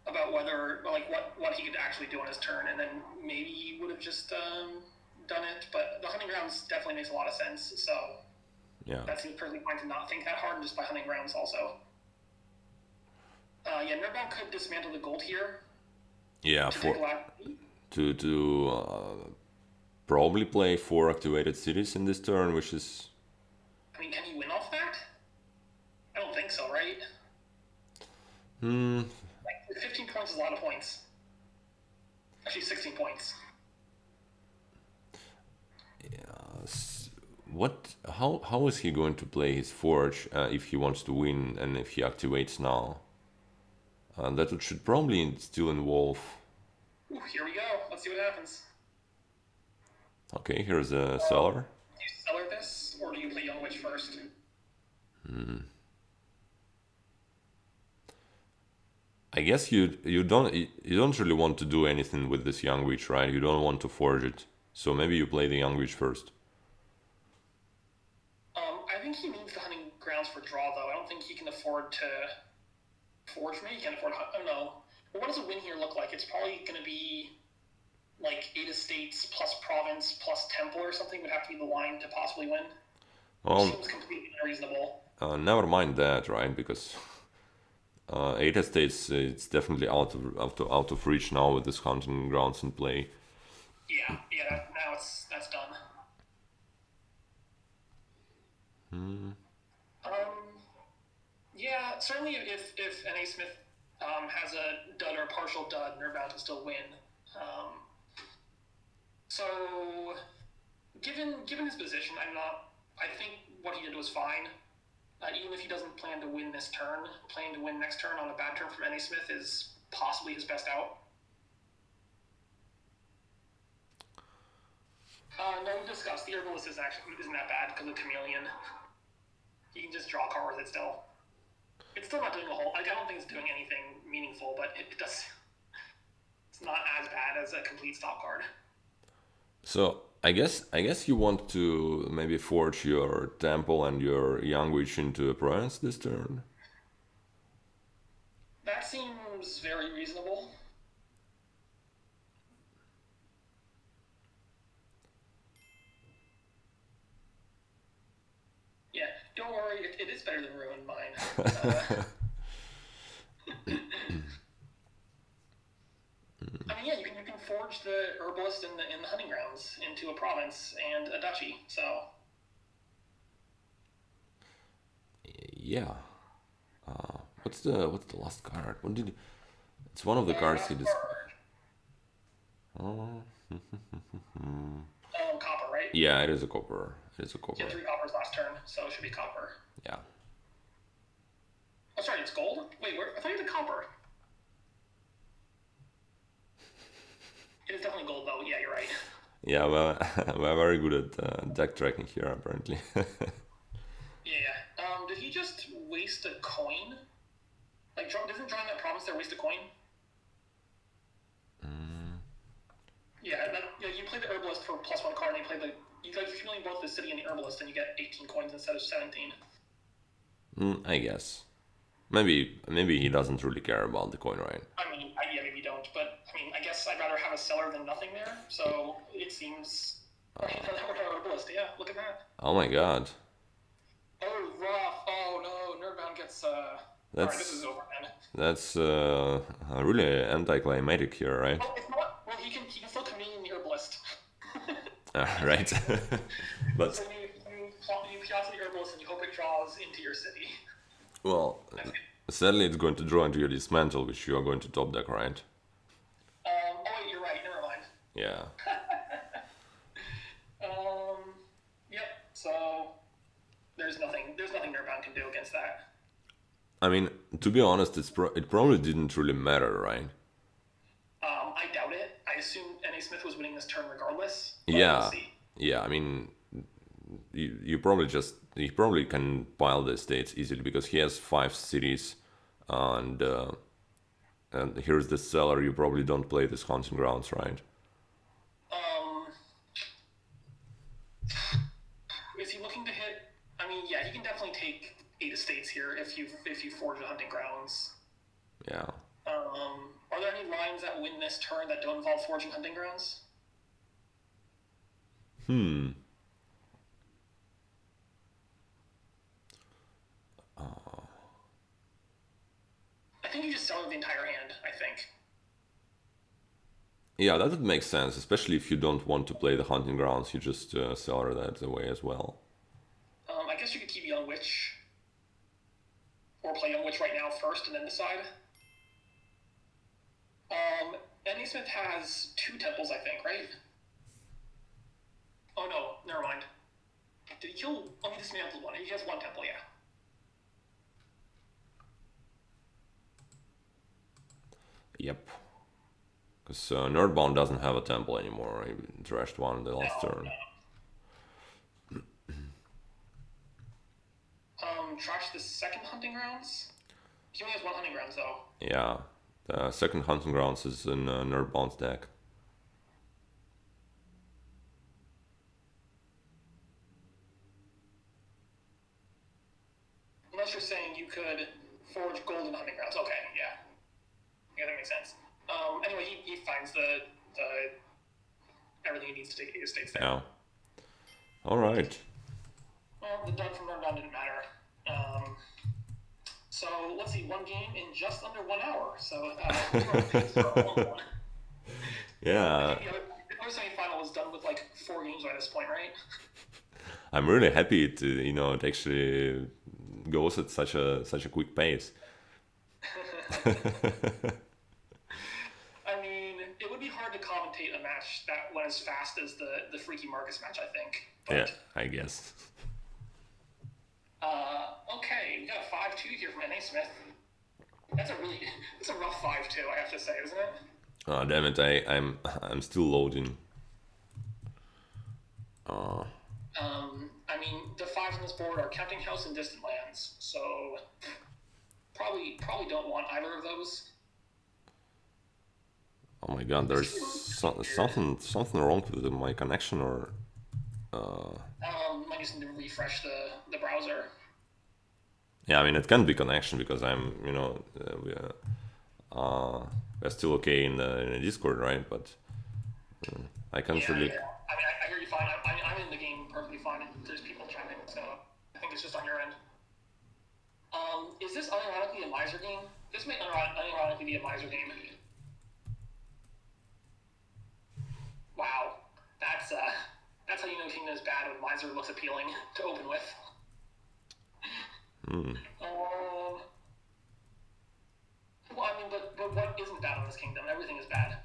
about whether, like, what he could actually do on his turn, and then maybe he would have just done it. But the hunting grounds definitely makes a lot of sense, so yeah. that seems perfectly fine to not think that hard and just buy hunting grounds also. Yeah, Nerdbound could dismantle the gold here Yeah, to for take a lot. to probably play 4 activated cities in this turn, which is I mean, can he win off that? I don't think so, right? hmm. Like, 15 points is a lot of points. Actually, 16 points. What? How is he going to play his forge if he wants to win and if he activates now? That should probably still involve. Ooh, here we go. Let's see what happens. Okay, here's a cellar. Do you cellar this, or do you play Young Witch first? I guess you don't really want to do anything with this young witch, right? You don't want to forge it. So maybe you play the young witch first. I think he needs the hunting grounds for draw, though. I don't think he can afford to forge. Maybe he can afford. I don't know. But what does a win here look like? It's probably going to be like 8 estates plus province plus temple or something would have to be the line to possibly win. Which Well, seems completely unreasonable. never mind that, right? Because 8 estates, it's definitely out of reach now with this hunting grounds in play. Yeah. Now that's done. Yeah, certainly if NA Smith has a dud or a partial dud, nerdbound can still win. Um, so given his position, I think what he did was fine. Even if he doesn't plan to win this turn, planning to win next turn on a bad turn from NA Smith is possibly his best out. No, we discussed the herbalist isn't that bad because of chameleon. He can just draw a card with it still. It's still not doing a whole. I don't think it's doing anything meaningful, but it does. It's not as bad as a complete stop card. So I guess you want to maybe forge your temple and your young witch into a province this turn. That seems very reasonable. Yeah, don't worry. It is better than ruin mine. I mean, yeah, you can forge the herbalist in the hunting grounds into a province and a duchy. So Yeah. What's the last card? It's one of the cards he just. Oh. copper, right? Yeah, it is a copper. It is a He copper. had 3 coppers last turn, so it should be copper. Yeah. Oh, sorry, it's gold. Wait, I thought you had a copper. It is definitely gold, though. Yeah, you're right. Yeah, well, we're very good at deck tracking here, apparently. Yeah. Did he just waste a coin? Like, doesn't drawing that province there waste a coin? Yeah, you play the herbalist for +1 card, and you accumulate both the city and the herbalist, and you get 18 coins instead of 17. I guess. Maybe he doesn't really care about the coin, right? I mean, yeah, maybe don't, but I mean, I guess I'd rather have a seller than nothing there. So it seems. Right, that would have a herbalist. Yeah, look at that. Oh my god. Oh, rough. Oh no, nerdbound gets. Alright, this is over, man. That's really anticlimactic here, right? Oh, it's not. Well, he can still convene the herbalist. Right. But So you Piazza the herbalist and you hope it draws into your city. well, sadly it's going to draw into your dismantle, which you are going to top deck, right? Oh wait, you're right. Never mind. Yeah. Yep. So there's nothing nerdbound can do against that. I mean, to be honest, it probably didn't really matter, right? I doubt it. I assume NA Smith was winning this turn regardless. But Yeah. we'll see. Yeah, I mean, you he probably can pile the estates easily because he has 5 cities, and here's the seller. You probably don't play this hunting grounds, right? Is he looking to hit? I mean, yeah, he can definitely take 8 estates here if you forge the hunting grounds. Yeah. Are there any lines that win this turn that don't involve forging hunting grounds? I think you just sell the entire hand. I think. Yeah, that would make sense, especially if you don't want to play the hunting grounds. You just sell her that away as well. I guess you could keep Young Witch, or play Young Witch right now first and then decide. NA Smith has 2 temples, I think, right? Oh no, never mind. Did he kill? Oh, he dismantled one. He has 1 temple, yeah. Yep. Because Nerdbound doesn't have a temple anymore. He trashed one the last turn. Trash hunting grounds? He only has one hunting grounds though. Yeah, the second hunting grounds is in nerdbound's deck. Unless you're saying you could forge golden hunting grounds. Okay, yeah. Yeah, that makes sense. Anyway, he finds the everything he needs to take his states there. Yeah. All right. Well, the dud from Nerdbound didn't matter. So let's see, one game in just under 1 hour. So Yeah. the other semifinal was done with like 4 games by this point, right? I'm really happy to it actually goes at such a quick pace. I mean, it would be hard to commentate a match that went as fast as the Freaky Marcus match, I think. But, Yeah, I guess. Okay, we got a 5-2 here from Nasmith. That's a rough 5-2, I have to say, isn't it? Oh damn it! I'm still loading. I mean, the 5s on this board are Counting House and Distant Lands, so probably don't want either of those. Oh my god, there's something wrong with my connection or. Might just need to refresh the browser. Yeah, I mean it can be connection because I'm we're still okay in the Discord, right? But I can't really. Yeah. I mean, I hear you fine. I'm in the game perfectly fine. There's people chatting, so I think it's just on your end. Is this unironically a miser game? This may unironically be a miser game. Wow, that's how you know Kingdom is bad when miser looks appealing to open with. Well, I mean, but what isn't bad on this kingdom? Everything is bad.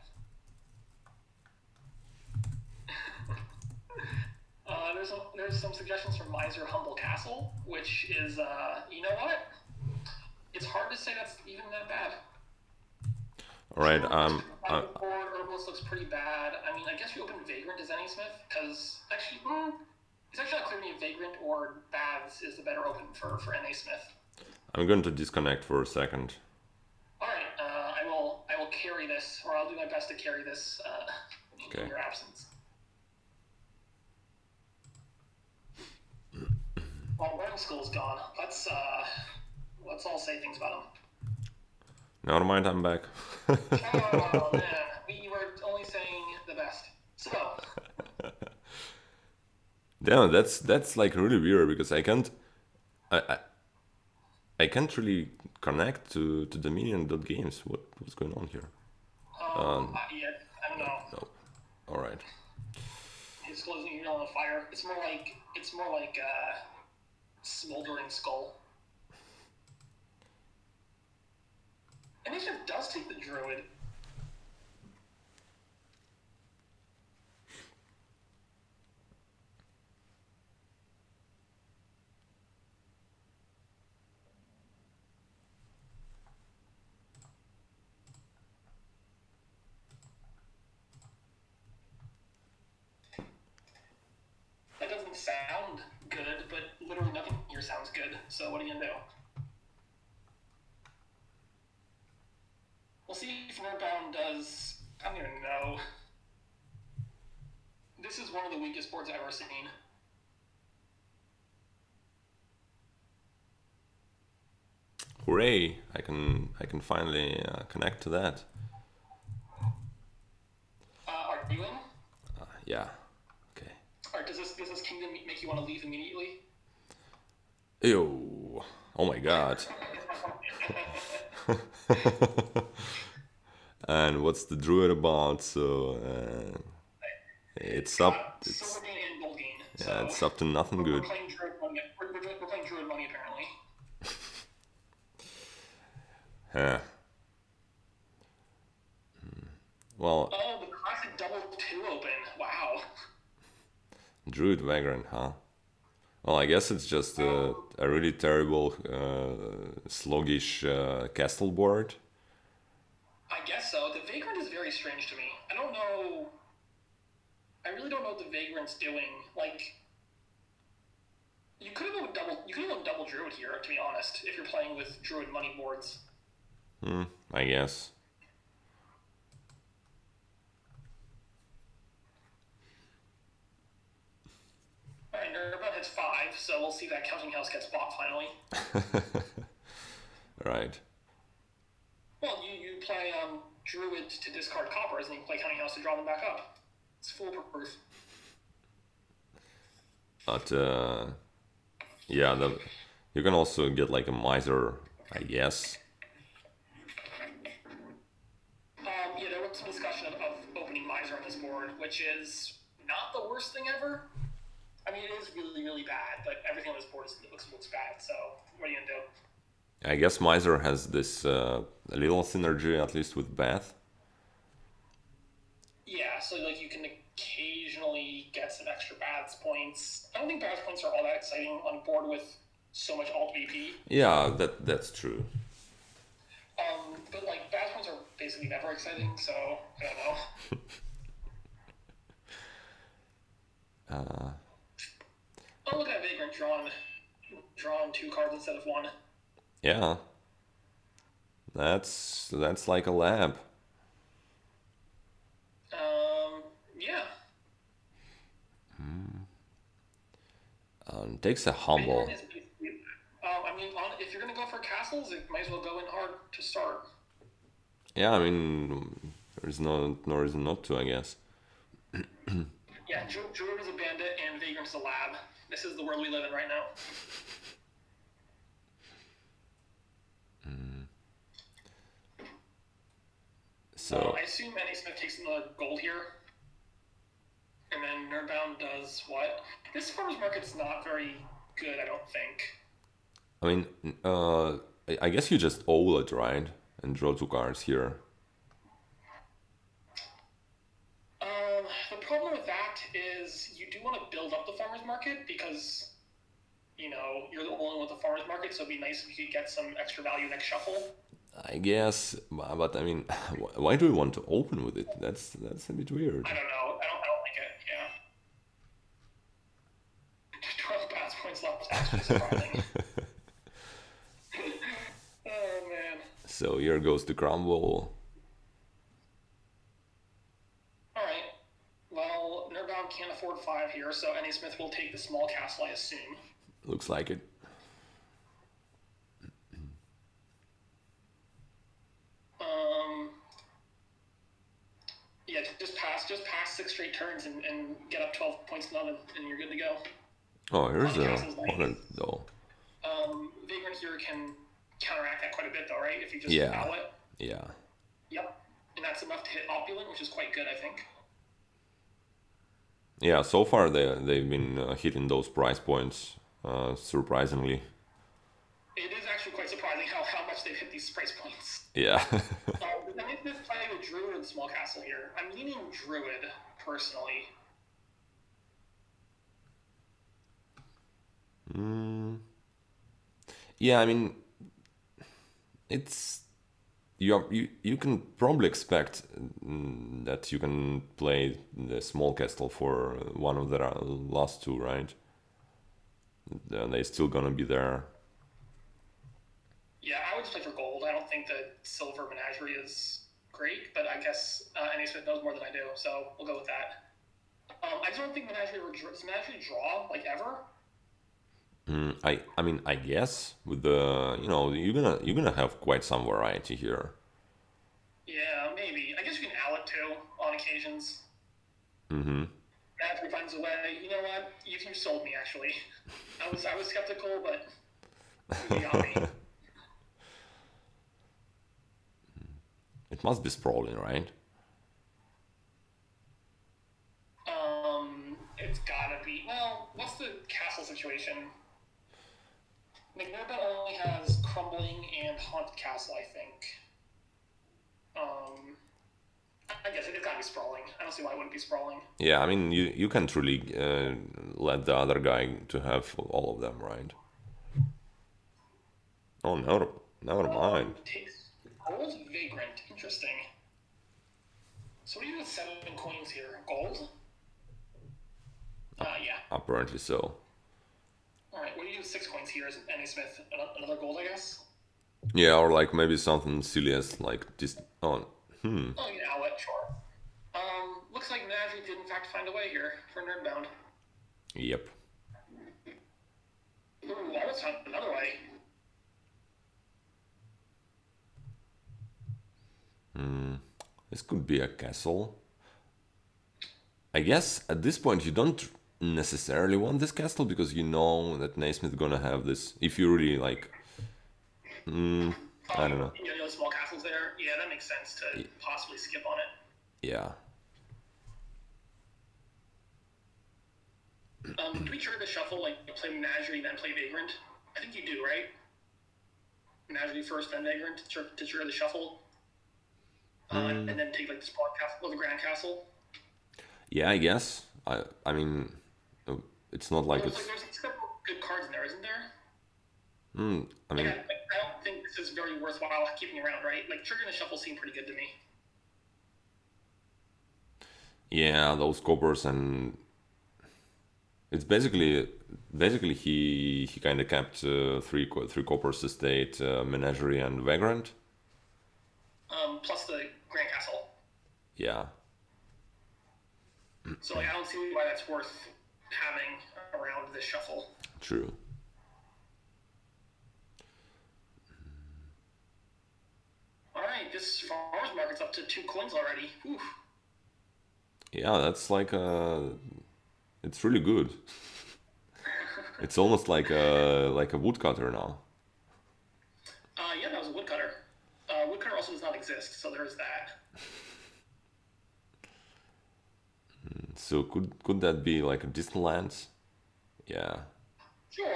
There's some suggestions from Miser Humble Castle, which is you know what? It's hard to say that's even that bad. All right. Herbalist looks pretty bad. I mean, I guess you open Vagrant as Smith because actually, it's actually not clear to me if Vagrant or Baths is the better open for Smith. I'm going to disconnect for a second. All right, I will carry this, or I'll do my best to carry this in your absence. Well, Learning School's gone. Let's all say things about him. Never mind, I'm back. Oh man, we were only saying the best. So. Damn, that's like really weird because I can't really connect to dominion.games. What's going on here? Yeah, I don't know. No. All right. His closing unit on the fire. It's more like smoldering skull. Initiative does take the druid. That doesn't sound good, but literally nothing here sounds good. So what are you gonna do? We'll see if Nerdbound does. I don't even know. This is one of the weakest boards I've ever seen. Hooray! I can finally connect to that. Are you in? Yeah. Okay. Or does this kingdom make you want to leave immediately? Ew. Oh my god. And what's the druid about? So it's up. It's, yeah, it's up to nothing good. We're playing druid money apparently. Huh. Well. Oh, the classic double 2 open. Wow. Druid Vagrant, huh? Well, I guess it's just a really terrible, sluggish castle board. I guess so. The Vagrant is very strange to me. I don't know. I really don't know what the Vagrant's doing. Like, You could have gone double. You could have gone double druid here, to be honest, if you're playing with druid money boards. I guess. All right, nerdbound hits 5, so we'll see if that counting house gets bought finally. Right. Well, you play druid to discard coppers, and you play counting house to draw them back up. It's foolproof. But yeah, you can also get like a miser, I guess. Yeah, there was some discussion of opening miser on this board, which is not the worst thing ever. I mean, it is really, really bad, but everything on this board looks bad, so what are you going to do? I guess miser has this little synergy, at least with Beth. Yeah, so like you can occasionally get some extra baths points. I don't think baths points are all that exciting on a board with so much alt VP. Yeah, that's true. But like baths points are basically never exciting, so I don't know. Oh, look at Vagrant drawn 2 cards instead of 1. Yeah, that's like a lab. Yeah. Takes a humble. I mean, if you're gonna go for castles, it might as well go in hard to start. Yeah, I mean, there's no reason not to, I guess. Yeah, Druid is a bandit and Vagrant is a lab. This is the world we live in right now. So I assume Nasmith takes the gold here. And then nerdbound does what? This farmer's market's not very good, I don't think. I mean, I guess you just owl it, right? And draw 2 cards here. The problem with that is you do want to build up the farmer's market because, you know, you're the only one with the farmer's market, so it'd be nice if you could get some extra value next shuffle. I guess, but I mean, why do we want to open with it? That's a bit weird. I don't know. I don't like it. Yeah. 12 pass points left is actually surprising. Oh man. So here goes the crumble. All right. Well, nerdbound can't afford 5 here, so Nasmith will take the small castle, I assume. Looks like it. Yeah, just pass 6 straight turns and get up 12 points to nothing, and you're good to go. Oh, here's a opponent though. Vagrant here can counteract that quite a bit, though, right? If you just owl it. Yeah. Yep, and that's enough to hit opulent, which is quite good, I think. Yeah, so far they've been hitting those price points, surprisingly. It is actually quite surprising how much they've hit these price points. Yeah. I need to play the Druid and Small Castle here. I'm leaning Druid, personally. Yeah, I mean, it's you can probably expect that you can play the small castle for one of the last 2, right? They're still gonna be there. Yeah, I would just play for gold. I don't think the silver menagerie is great, but I guess Nasmith knows more than I do, so we'll go with that. I just don't think menagerie draw like ever. I mean, I guess with the you're gonna have quite some variety here. Yeah, maybe. I guess you can owl it too on occasions. Menagerie finds a way. You know what? You sold me actually. I was skeptical, but you got me. It must be sprawling, right? It's gotta be. Well, what's the castle situation? McNurba only has Crumbling and Haunted Castle, I think. I guess it's gotta be Sprawling. I don't see why it wouldn't be Sprawling. Yeah, I mean, you can't really let the other guy to have all of them, right? Oh, no, never mind. Takes gold Vagrant. Interesting. So what do you do with 7 coins here? Gold? Yeah. Apparently so. All right, what do you do with 6 coins here? Is Annie Smith another gold, I guess? Yeah, or like maybe something silly as like this. Oh, Oh, yeah, outlet, sure. Looks like Menagerie did in fact find a way here for nerdbound. yep. Ooh, almost found another way. This could be a castle. I guess at this point you don't necessarily want this castle because you know that Naismith gonna have this. If you really like, I don't know. You know, those small castles there? Yeah, that makes sense to possibly skip on it. Yeah. Do we trigger the shuffle, like play Menagerie, then play Vagrant? I think you do, right? Menagerie first, then Vagrant to trigger the shuffle. And then take like the small castle or the Grand Castle. Yeah, I guess. I mean, it's not like it's. Like there's several good cards in there, isn't there? I mean, I don't think this is very worthwhile keeping around, right? Like triggering the shuffle seemed pretty good to me. yeah, those coppers and it's basically he kind of kept three coppers to state Menagerie and Vagrant. Plus the Grand Castle. Yeah. So like I don't see why that's worth having around this shuffle. True. All right, this farmer's market's up to 2 coins already. Whew. Yeah, that's like it's really good. It's almost like a woodcutter now. Yeah, that was a woodcutter. Woodcutter also does not exist, so there's that. So could that be like a distant lands? Yeah. Sure.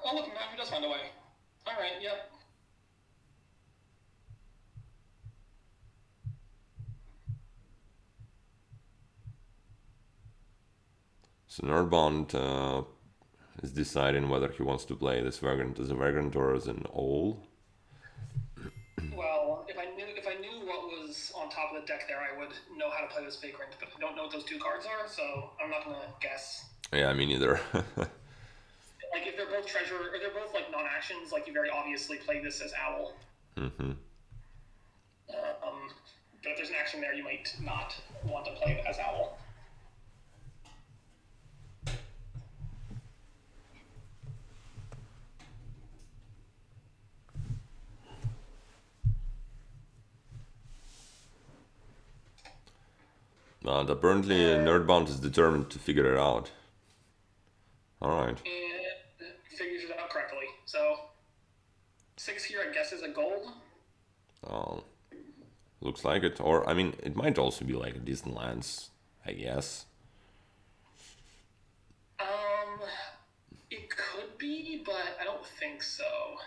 Oh, look, now he does find a way. All right, yep. So nerdbound is deciding whether he wants to play this Vagrant as a Vagrant or as an owl. Well, if I knew what was on top of the deck there, I would know how to play this Vagrant, but I don't know what those 2 cards are, so I'm not gonna guess. Yeah, me neither. Like if they're both treasure or they're both like non-actions, like you very obviously play this as owl. But if there's an action there, you might not want to play it as owl. Apparently, Nerdbound is determined to figure it out. Alright. And figures it out correctly. So 6 here, I guess, is a gold. Looks like it. Or, I mean, it might also be like a distant lands, I guess. It could be, but I don't think so.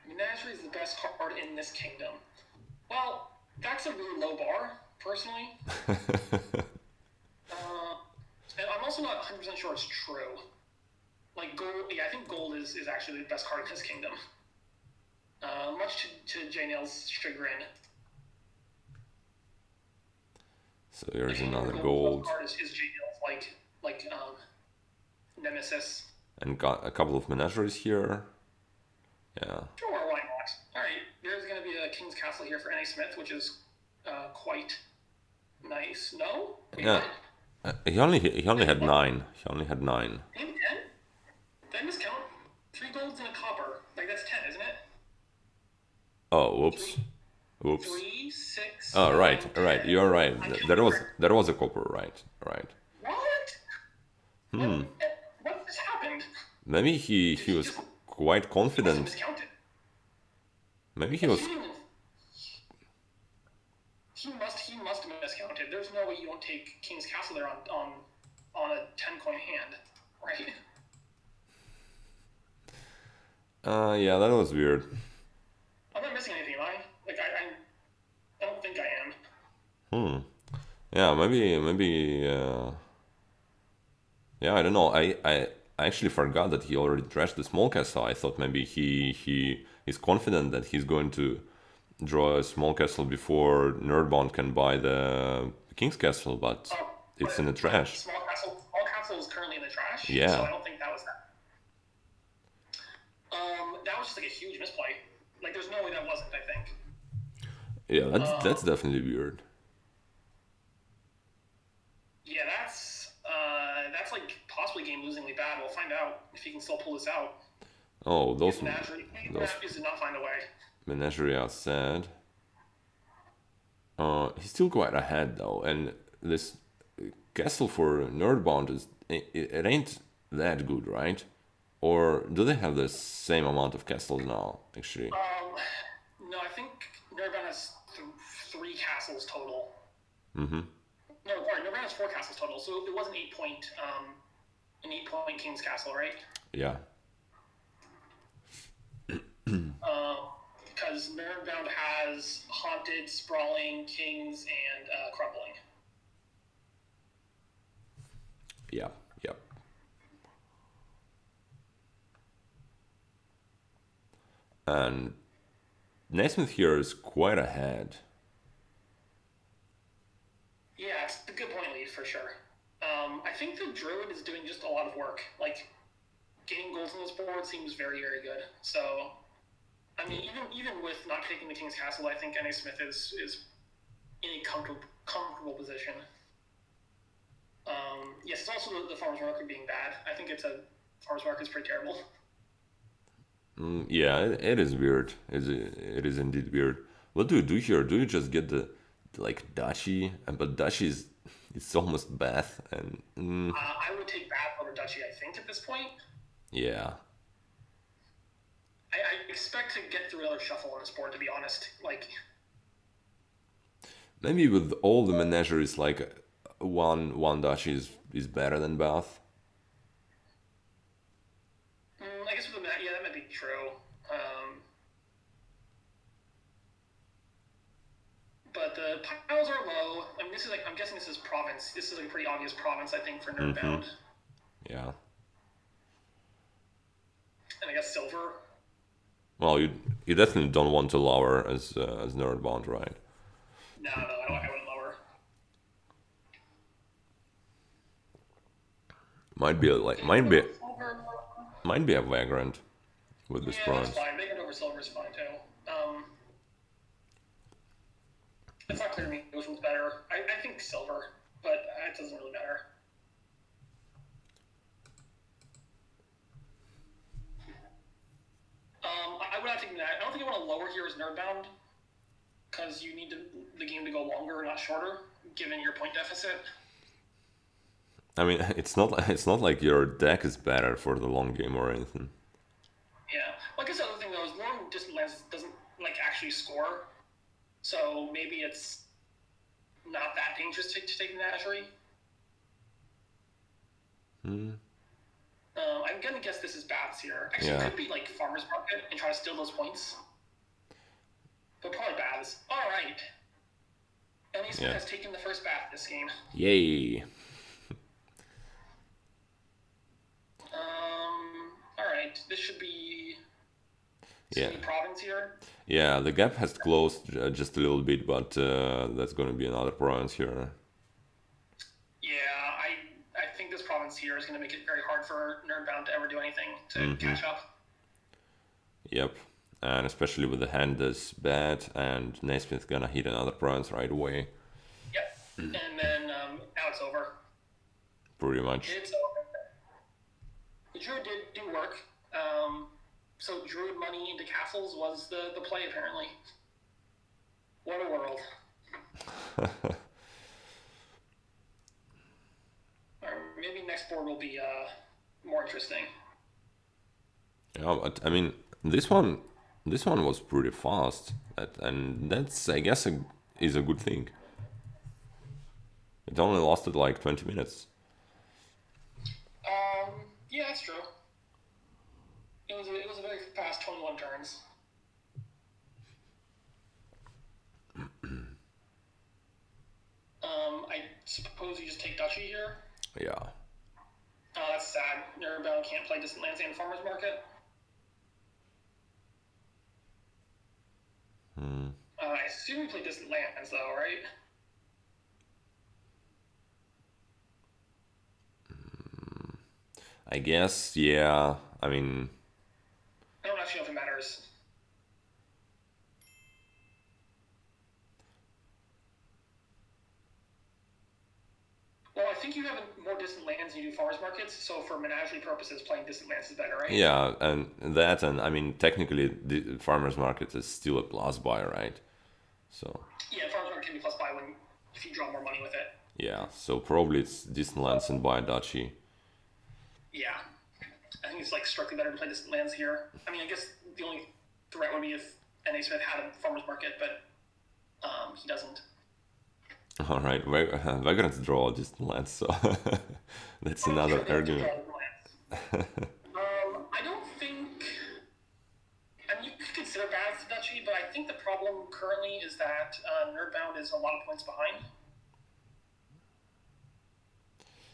Menagerie is the best card in this kingdom. Well, that's a really low bar, personally. And I'm also not 100% sure it's true. Like, gold, yeah, I think gold is actually the best card in this kingdom. Much to J-Nail's chagrin. So here's another gold. Card is J-Nail's, like nemesis. And got a couple of menageries here. Yeah. Sure, why not? Alright, there's going to be a King's Castle here for Annie Smith, which is quite nice. No? Yeah. He only had 9. He only had 9. Him 10? Did I miscount? 3 golds and a copper. Like, that's 10, isn't it? Oh, whoops. Whoops. 3, 6. Oh, right, 10. right. You're right. There was a copper, right, right. What? What just happened? Maybe he was quite confident. Miscounted. Maybe he was. He must have miscounted. There's no way you don't take King's Castle there on a 10-coin hand, right? Yeah, that was weird. I'm not missing anything, am I? Like I don't think I am. Yeah, maybe. Yeah, I don't know. I actually forgot that he already trashed the small castle. I thought maybe he is confident that he's going to draw a small castle before Nerdbound can buy the King's Castle, but it's in the trash. Small castle is currently in the trash. Yeah. So I don't think that was that. That was just like a huge misplay. Like, there's no way that wasn't, I think. Yeah, that's definitely weird. Yeah, that's like possibly game-losingly bad. We'll find out if he can still pull this out. Oh, those Matthews did not find a way. menagerie are sad. He's still quite ahead though, and this castle for nerdbound it ain't that good, right? Or do they have the same amount of castles now? Actually, No, I think Nerdbound has 3 castles total. mm-hmm. No, sorry, Nerdbound has 4 castles total. So it was an 8-point King's Castle, right? Yeah. Because Nerdbound has Haunted, Sprawling, Kings, and Crumbling. Yeah. Yep. And Nasmith here is quite ahead. Yeah, it's a good point lead for sure. I think the Druid is doing just a lot of work. Like, getting goals on this board seems very, very good. So, I mean, even with not taking the King's Castle, I think NA Smith is in a comfortable position. Yes, it's also the Farmer's Market being bad. I think Farmer's Market is pretty terrible. Yeah, it is weird. It is indeed weird. What do you do here? Do you just get the like Dachi? But Dachi is it's almost Bath, and I would take Bath over Duchy, I think, at this point. yeah. I expect to get through another shuffle on this board, to be honest. Like, Maybe with all the menageries, like one Dachi is better than Bath. I guess with the yeah, that might be true. But the piles are low. I mean, I'm guessing this is province. This is like a pretty obvious province, I think, for Nerdbound. Yeah. And I guess silver. Well, you definitely don't want to lower as Nerdbound, right? No, I wouldn't lower. Might be a vagrant with this Yeah, that's bronze. fine. Making over silver is fine too. It's not clear to me which one's better. I think silver, but it doesn't really matter. I would not take that. I don't think I want to lower here as Nerdbound, because you need the game to go longer, not shorter, given your point deficit. I mean, it's not like your deck is better for the long game or anything. Yeah. Well, I guess the other thing though is long distance lands doesn't like actually score, so maybe it's not that dangerous to take Menagerie. I'm gonna guess this is Baths here. Actually, it could be like Farmer's Market and try to steal those points. But probably Baths. All right. NA Smith has taken the first Bath this game. Yay! All right. This should be City Province here. Yeah, the gap has closed just a little bit, but that's going to be another province here. Yeah, I think this province here is going to make it very hard for Nerdbound to ever do anything to catch up. Yep, and especially with the hand that's bad, and Naismith gonna hit another province right away. Yep, and then now it's over. Pretty much. It's over. The Druid did do work. So Druid money into castles was the play, apparently. What a world. Or maybe next board will be more interesting. Yeah, but I mean, this one was pretty fast, and that's, I guess, is a good thing. It only lasted like 20 minutes. Yeah, that's true. It was a very fast 21 turns. I suppose you just take Duchy here? Yeah. Oh, that's sad. Nerdbound can't play Distant Lands and Farmer's Market. I assume you play Distant Lands, though, right? I guess, yeah. I mean, I don't actually know if it matters. Well, I think you have more distant lands than you do farmers markets, so for menagerie purposes, playing distant lands is better, right? yeah, and I mean, technically, the farmers market is still a plus buy, right? So, Yeah, farmers market can be plus buy when if you draw more money with it. yeah, so probably it's distant lands and buy duchy. Yeah, I think it's like strictly better to play distant lands here. I mean, I guess the only threat would be if nasmith had a farmers market, but he doesn't. All right, Vagrant's draw distant lands, so that's Oh, another true, they do argument. draw distant lands. I don't think. I mean, you could consider Bath's Duchy, but I think the problem currently is that Nerdbound is a lot of points behind.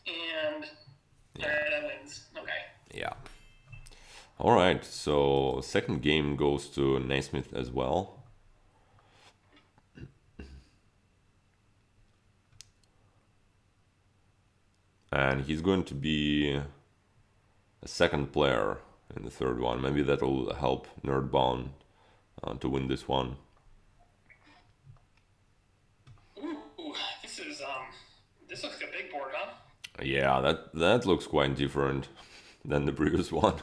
And that wins. Okay. Yeah. All right, so second game goes to Naismith as well. And he's going to be a second player in the third one. Maybe that will help Nerdbound to win this one. Ooh, this looks like a big board, huh? Yeah, that looks quite different than the previous one.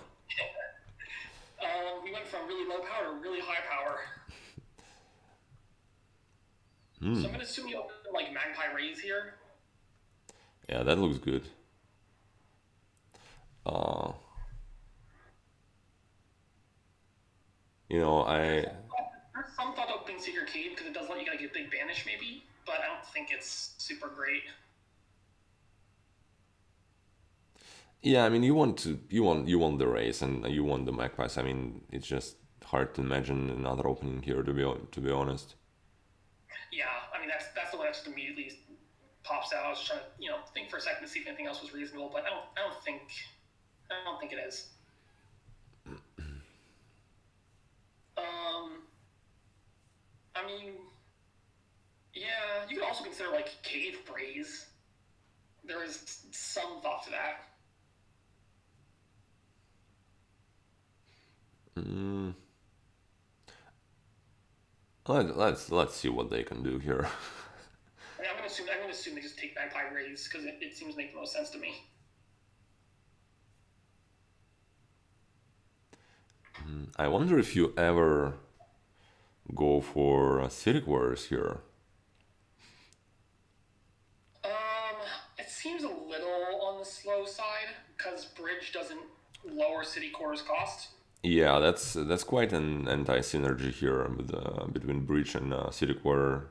We went from really low power to really high power. So I'm gonna assume you open like Magpie Rays here. Yeah, that looks good. Uh, you know, I There's some thought of opening Secret Cave because it does let you like a big banish maybe, but I don't think it's super great. yeah, I mean, you want the race and you want the magpies. I mean, it's just hard to imagine another opening here to be honest. Yeah, I mean that's the one that just immediately pops out. I was just trying to think for a second to see if anything else was reasonable, but I don't think it is. I mean, yeah, you could also consider like cave praise. There is some thought to that. Mm, let's see what they can do here. I mean, I'm gonna assume they just take Magpie Rays because it seems to make the most sense to me. I wonder if you ever go for Citic Warriors here. It seems a little on the slow side because Bridge doesn't lower City Core's cost. Yeah, that's quite an anti-synergy here with, between Breach and Citic Warrior.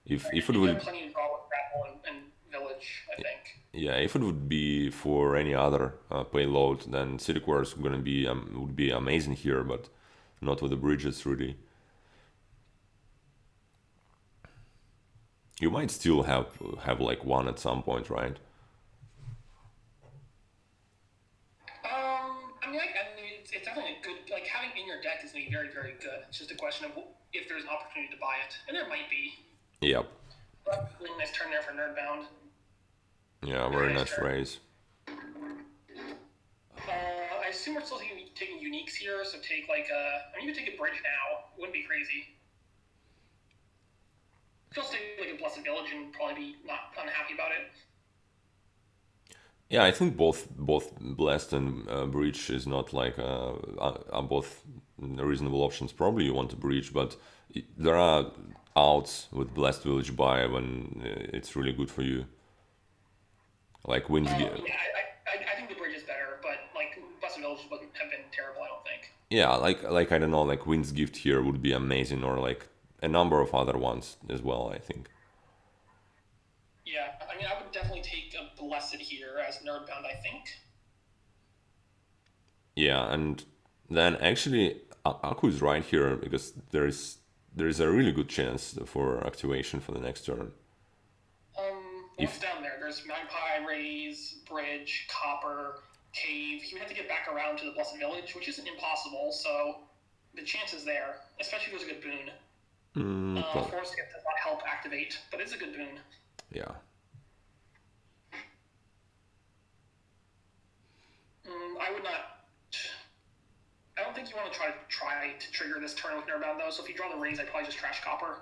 If it You have would plenty to draw with Grapple and Village, I think. Yeah, if it would be for any other payload, then Citic Warrior is gonna be would be amazing here, but not with the bridges really. You might still have like one at some point, right? It's definitely a good like having in your deck is gonna be very very good. It's just a question of if there's an opportunity to buy it, and there might be. Yep. But really nice turn there for Nerdbound. Yeah, very nice raise. I assume we're still taking uniques here, so take like I mean, you could take a bridge now. Wouldn't be crazy. You could also take like a blessed village and probably be not unhappy about it. Yeah, I think both Blast and Breach is not like are both reasonable options. Probably you want to Breach, but there are outs with Blast Village buy when it's really good for you. Like Winds. Yeah, I think the bridge is better, but like blessed village wouldn't have been terrible. I don't think. Yeah, like I don't know, like Wind's Gift here would be amazing, or like a number of other ones as well. I think. Yeah, I mean, I would definitely take a blessed here as Nerdbound. I think. Yeah, and then actually Aku is right here because there is a really good chance for activation for the next turn. What's down there? There's Magpie, Rays, Bridge, Copper, Cave. He would have to get back around to the Blessed Village, which isn't impossible. So the chance is there, especially if there's a good boon. Force Gift does not help activate, but it's a good boon. Yeah. I would not. I don't think you want to try to trigger this turn with nerdbound though. So if you draw the raise, I'd probably just trash copper.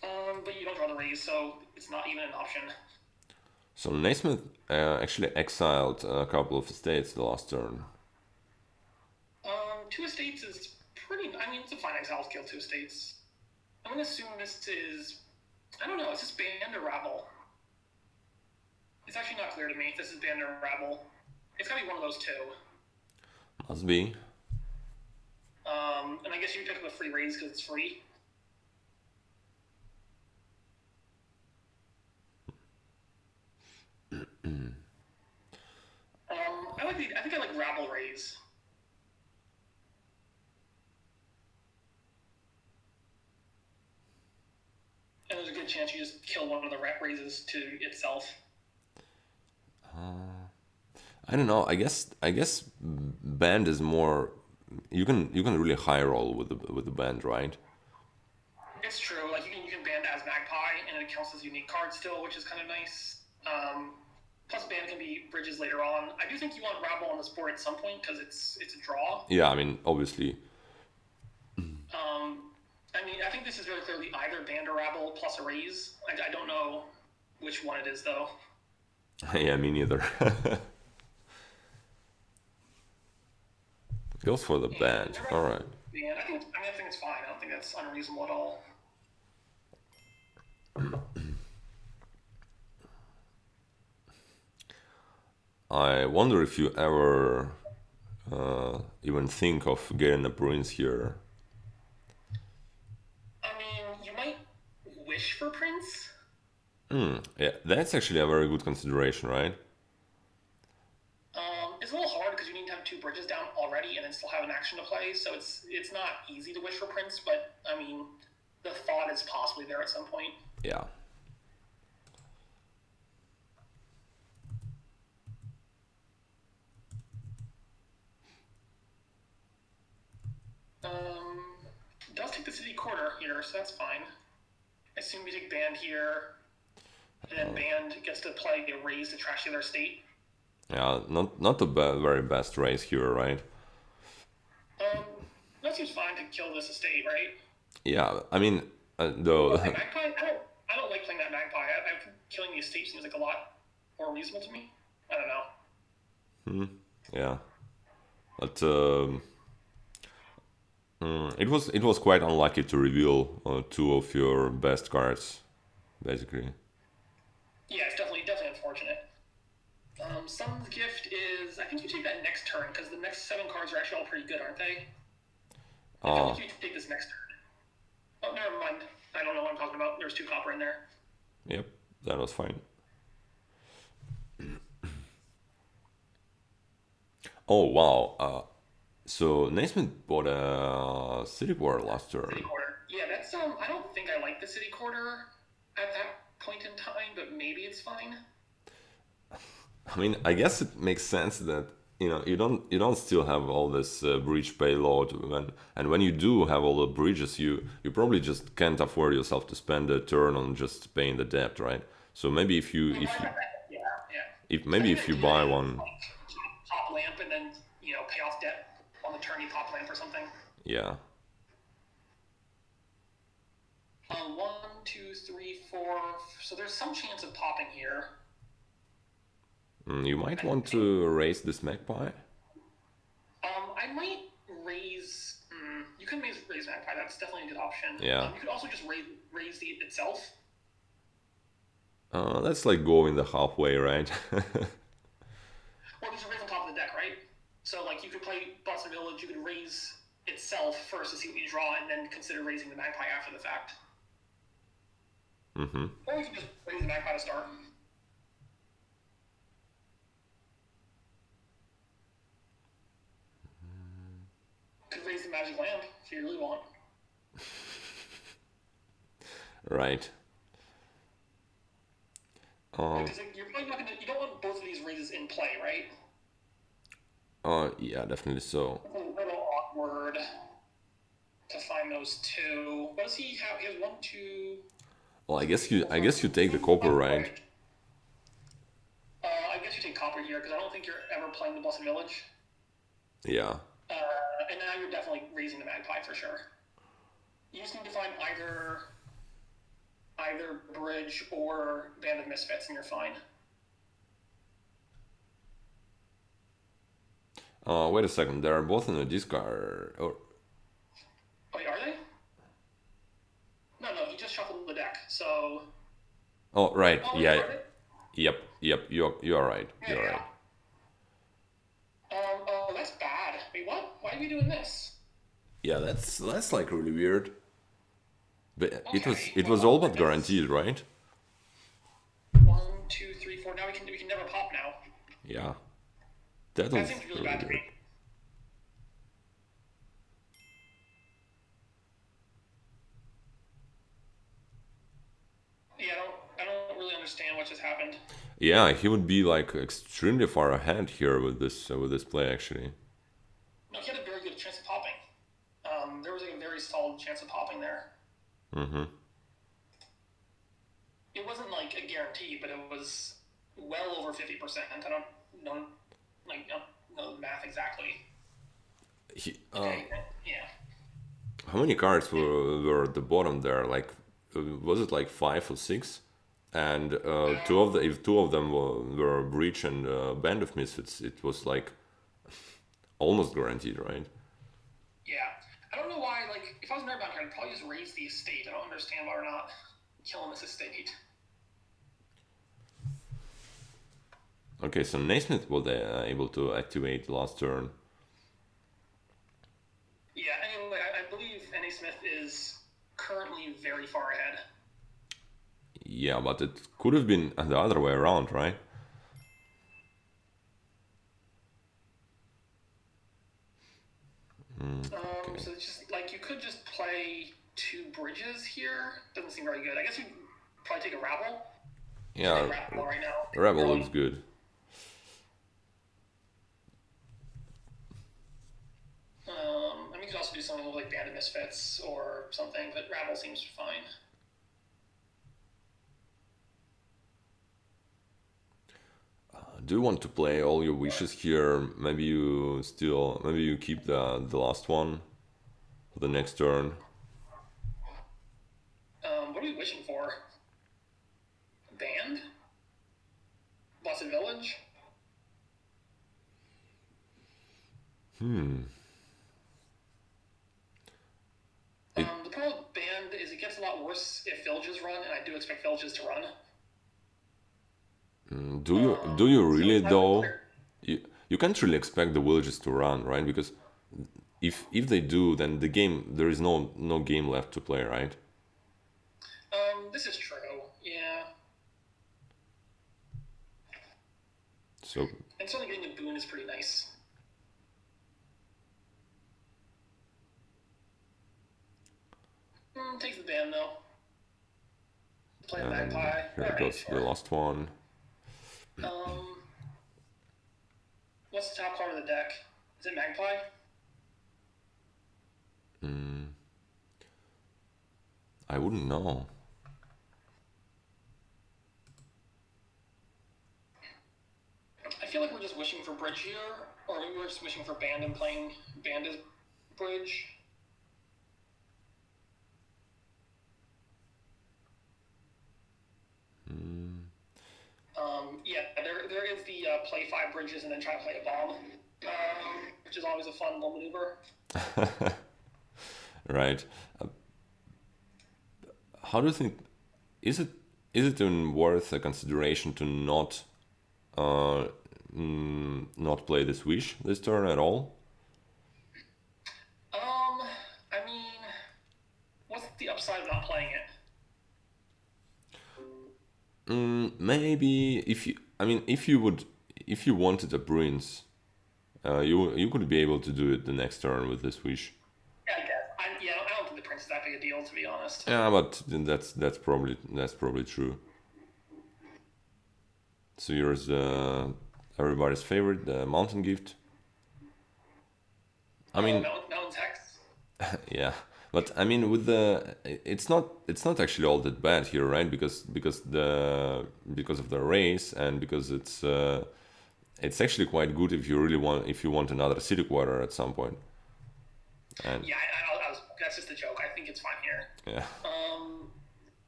But you don't draw the raise, so it's not even an option. So Naismith actually exiled a couple of estates the last turn. 2 estates is pretty. I mean, it's a fine exile skill. 2 estates. I'm gonna assume this is. I don't know. Is this band or rabble? It's actually not clear to me if this is band or rabble. It's gotta be one of those two. Must be. And I guess you pick up a free raise because it's free. I think I like rabble raise. And there's a good chance you just kill one of the raises to itself. I don't know. I guess band is more. You can really high roll with the band, right? It's true. Like you can band as magpie, and it counts as a unique card still, which is kind of nice. Plus, band can be bridges later on. I do think you want rabble on this board at some point because it's a draw. Yeah, I mean, obviously. I mean, I think this is very clearly either band or rabble plus a raise. I don't know which one it is though. Yeah, me neither. Goes for the band. All right. Yeah, I think it's fine. I don't think that's unreasonable at all. I wonder if you ever even think of getting a prince here. I mean, you might wish for prince. Yeah, that's actually a very good consideration, right? It's a little hard because you need to have 2 bridges down already and then still have an action to play. So it's not easy to wish for prince, but I mean, the thought is possibly there at some point. Yeah. Does take the city quarter here, so that's fine. I assume we take band here, and then band gets to play a raise to trash the other state. Yeah, not the very best race here, right? That seems fine to kill this estate, right? Yeah, I mean, though. Magpie? I don't like playing that magpie. I think killing the estate seems like a lot more reasonable to me. I don't know. Yeah, but it was quite unlucky to reveal 2 of your best cards, basically. Yeah, it's definitely unfortunate. Sun's gift is I think you take that next turn because the next 7 cards are actually all pretty good, aren't they? I think you take this next turn. Oh, never mind. I don't know what I'm talking about. There's 2 copper in there. Yep, that was fine. Oh wow! So Naismith bought a city quarter last turn. City quarter. Yeah, that's I don't think I like the city quarter at that point in time, but maybe it's fine. I mean, I guess it makes sense that you don't still have all this breach payload when you do have all the breaches, you probably just can't afford yourself to spend a turn on just paying the debt, right? So maybe if you buy one. Pop lamp and then pay off debt on the turn you pop lamp or something. Yeah. 1, 2, 3, 4. So there's some chance of popping here. You might want to raise this magpie. I might raise. You can raise magpie. That's definitely a good option. Yeah. You could also just raise the itself. That's like going the halfway, right? Or just raise on top of the deck, right? So like you could play Boston Village. You could raise itself first to see what you draw, and then consider raising the magpie after the fact. Or you can just raise the magpie to start. Could raise the magic lamp if you really want. Right. Because you're probably not gonna. You don't want both of these raises in play, right? Yeah, definitely so. It's a little awkward to find those 2. What does he have? He has 1, 2. Well, I guess you take the copper, right? I guess you take copper here because I don't think you're ever playing the Blessed Village. Yeah. And now you're definitely raising the Magpie for sure. You just need to find either Bridge or Band of Misfits, and you're fine. Wait a second. They are both in the discard. Or Wait, are they? No, you just shuffled the deck, so. oh, right. Oh, wait, Yeah. are they? Yep. You are right. Yeah, You're yeah. right. Oh, that's bad. Wait, what? Why are we doing this? Yeah, that's like really weird. But Okay, it was well, all but I guess- guaranteed, right? 1, 2, 3, 4. Now we can never pop now. Yeah. That That was seems really really bad to weird. me. Yeah, I don't really understand what just happened. Yeah, he would be like extremely far ahead here with this play actually. No, he had a very good chance of popping. There was a very solid chance of popping there. Mm-hmm. It wasn't like a guarantee, but it was well over 50%. I don't know the math exactly. Okay, yeah. How many cards were at the bottom there? Like, was it like 5 or 6? And if two of them were Breach and Band of Misfits, it was like almost guaranteed, right? Yeah. I don't know why, like, if I was nerdbound here, I'd probably just raise the estate. I don't understand why we're not killing this estate. Okay, so Naismith was able to activate last turn. Yeah, anyway, I believe N.A. Smith is currently very far ahead. Yeah, but it could have been the other way around, right? So it's just, like, you could just play 2 bridges here. Doesn't seem very good. I guess you'd probably take a Rabble. Yeah, Rabble right now. Rebel looks good. I mean, you could also do something with, like, Band of Misfits or something, but Rabble seems fine. Do you want to play all your wishes here? Maybe you keep the last one for the next turn. What are we wishing for? Band? Blessed Village? The problem with Band is it gets a lot worse if Villages run, and I do expect Villages to run. Do you really so though? You can't really expect the villages to run, right? Because if they do, then there is no game left to play, right? This is true. Yeah. So And certainly getting a boon is pretty nice. Takes the Band though. Play the Magpie. here goes the last one. What's the top card of the deck? Is it Magpie? I wouldn't know. I feel like we're just wishing for Bridge here, or maybe we're just wishing for Band and playing Band as Bridge. Yeah, there is the play 5 bridges and then try to play a bomb, which is always a fun little maneuver. Right. How do you think? Is it even worth a consideration to not play this wish this turn at all? I mean, what's the upside of not playing it? Maybe if you wanted a prince, you could be able to do it the next turn with this wish. Yeah, I guess. I don't think the prince is that big a deal, to be honest. Yeah, but that's probably true. So here's everybody's favorite, the mountain gift. I mean, Mountain's Hex. yeah, but I mean, with it's not actually all that bad here, right? Because of the race and because it's it's actually quite good if you want another city quarter at some point. And Yeah, that's just a joke. I think it's fine here. yeah,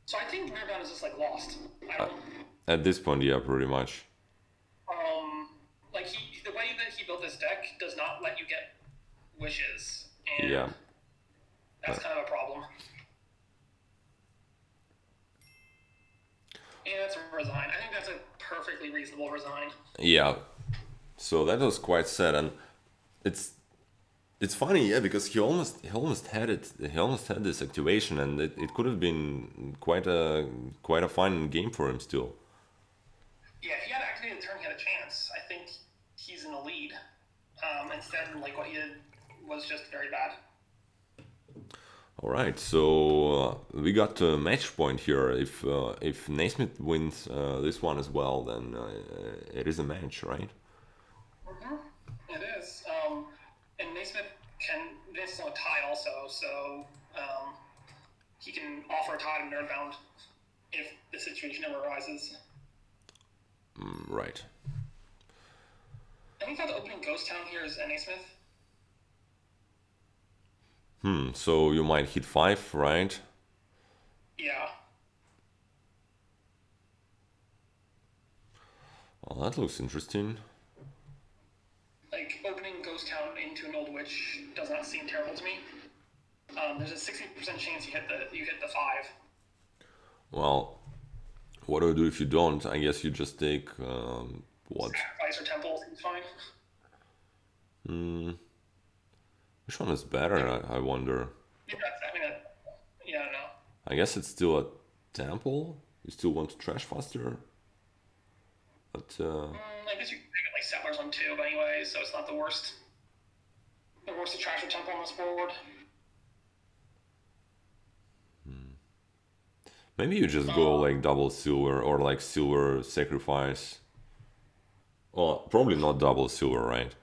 So I think nerdbound is just like lost. I uh, don't. at this point, yeah, pretty much. Like the way that he built this deck does not let you get wishes, Yeah, and that's kind of a problem. And that's a resign. I think that's a perfectly reasonable resign. yeah. So that was quite sad, and it's it's funny, yeah, because he almost had it. He almost had this activation, and it could have been quite a fine game for him still. Yeah, if he had activated the turn, he had a chance. I think he's in the lead. Instead, like what he did was just very bad. All right, so we got a match point here. If Naismith wins this one as well, then it is a match, right? It is. And Naismith can. This is a tie also, so he can offer a tie to Nerdbound if the situation ever arises. Right. I think that the opening ghost town here is Naismith. So you might hit 5, right? Yeah. Well, that looks interesting. Like opening ghost town into an old witch does not seem terrible to me. There's a 60% chance you hit the 5. Well, what do you do if you don't? I guess you just take what? Sacrifice or temple seems fine. Which one is better? I wonder. Yeah, I mean, yeah, I don't know. I guess it's still a temple. You still want to trash faster, but I guess you can make it like settlers on 2 anyway, so it's not the worst. The worst to trash or temple on this board. maybe you just go like double silver or like silver sacrifice. Well, probably not double silver, right?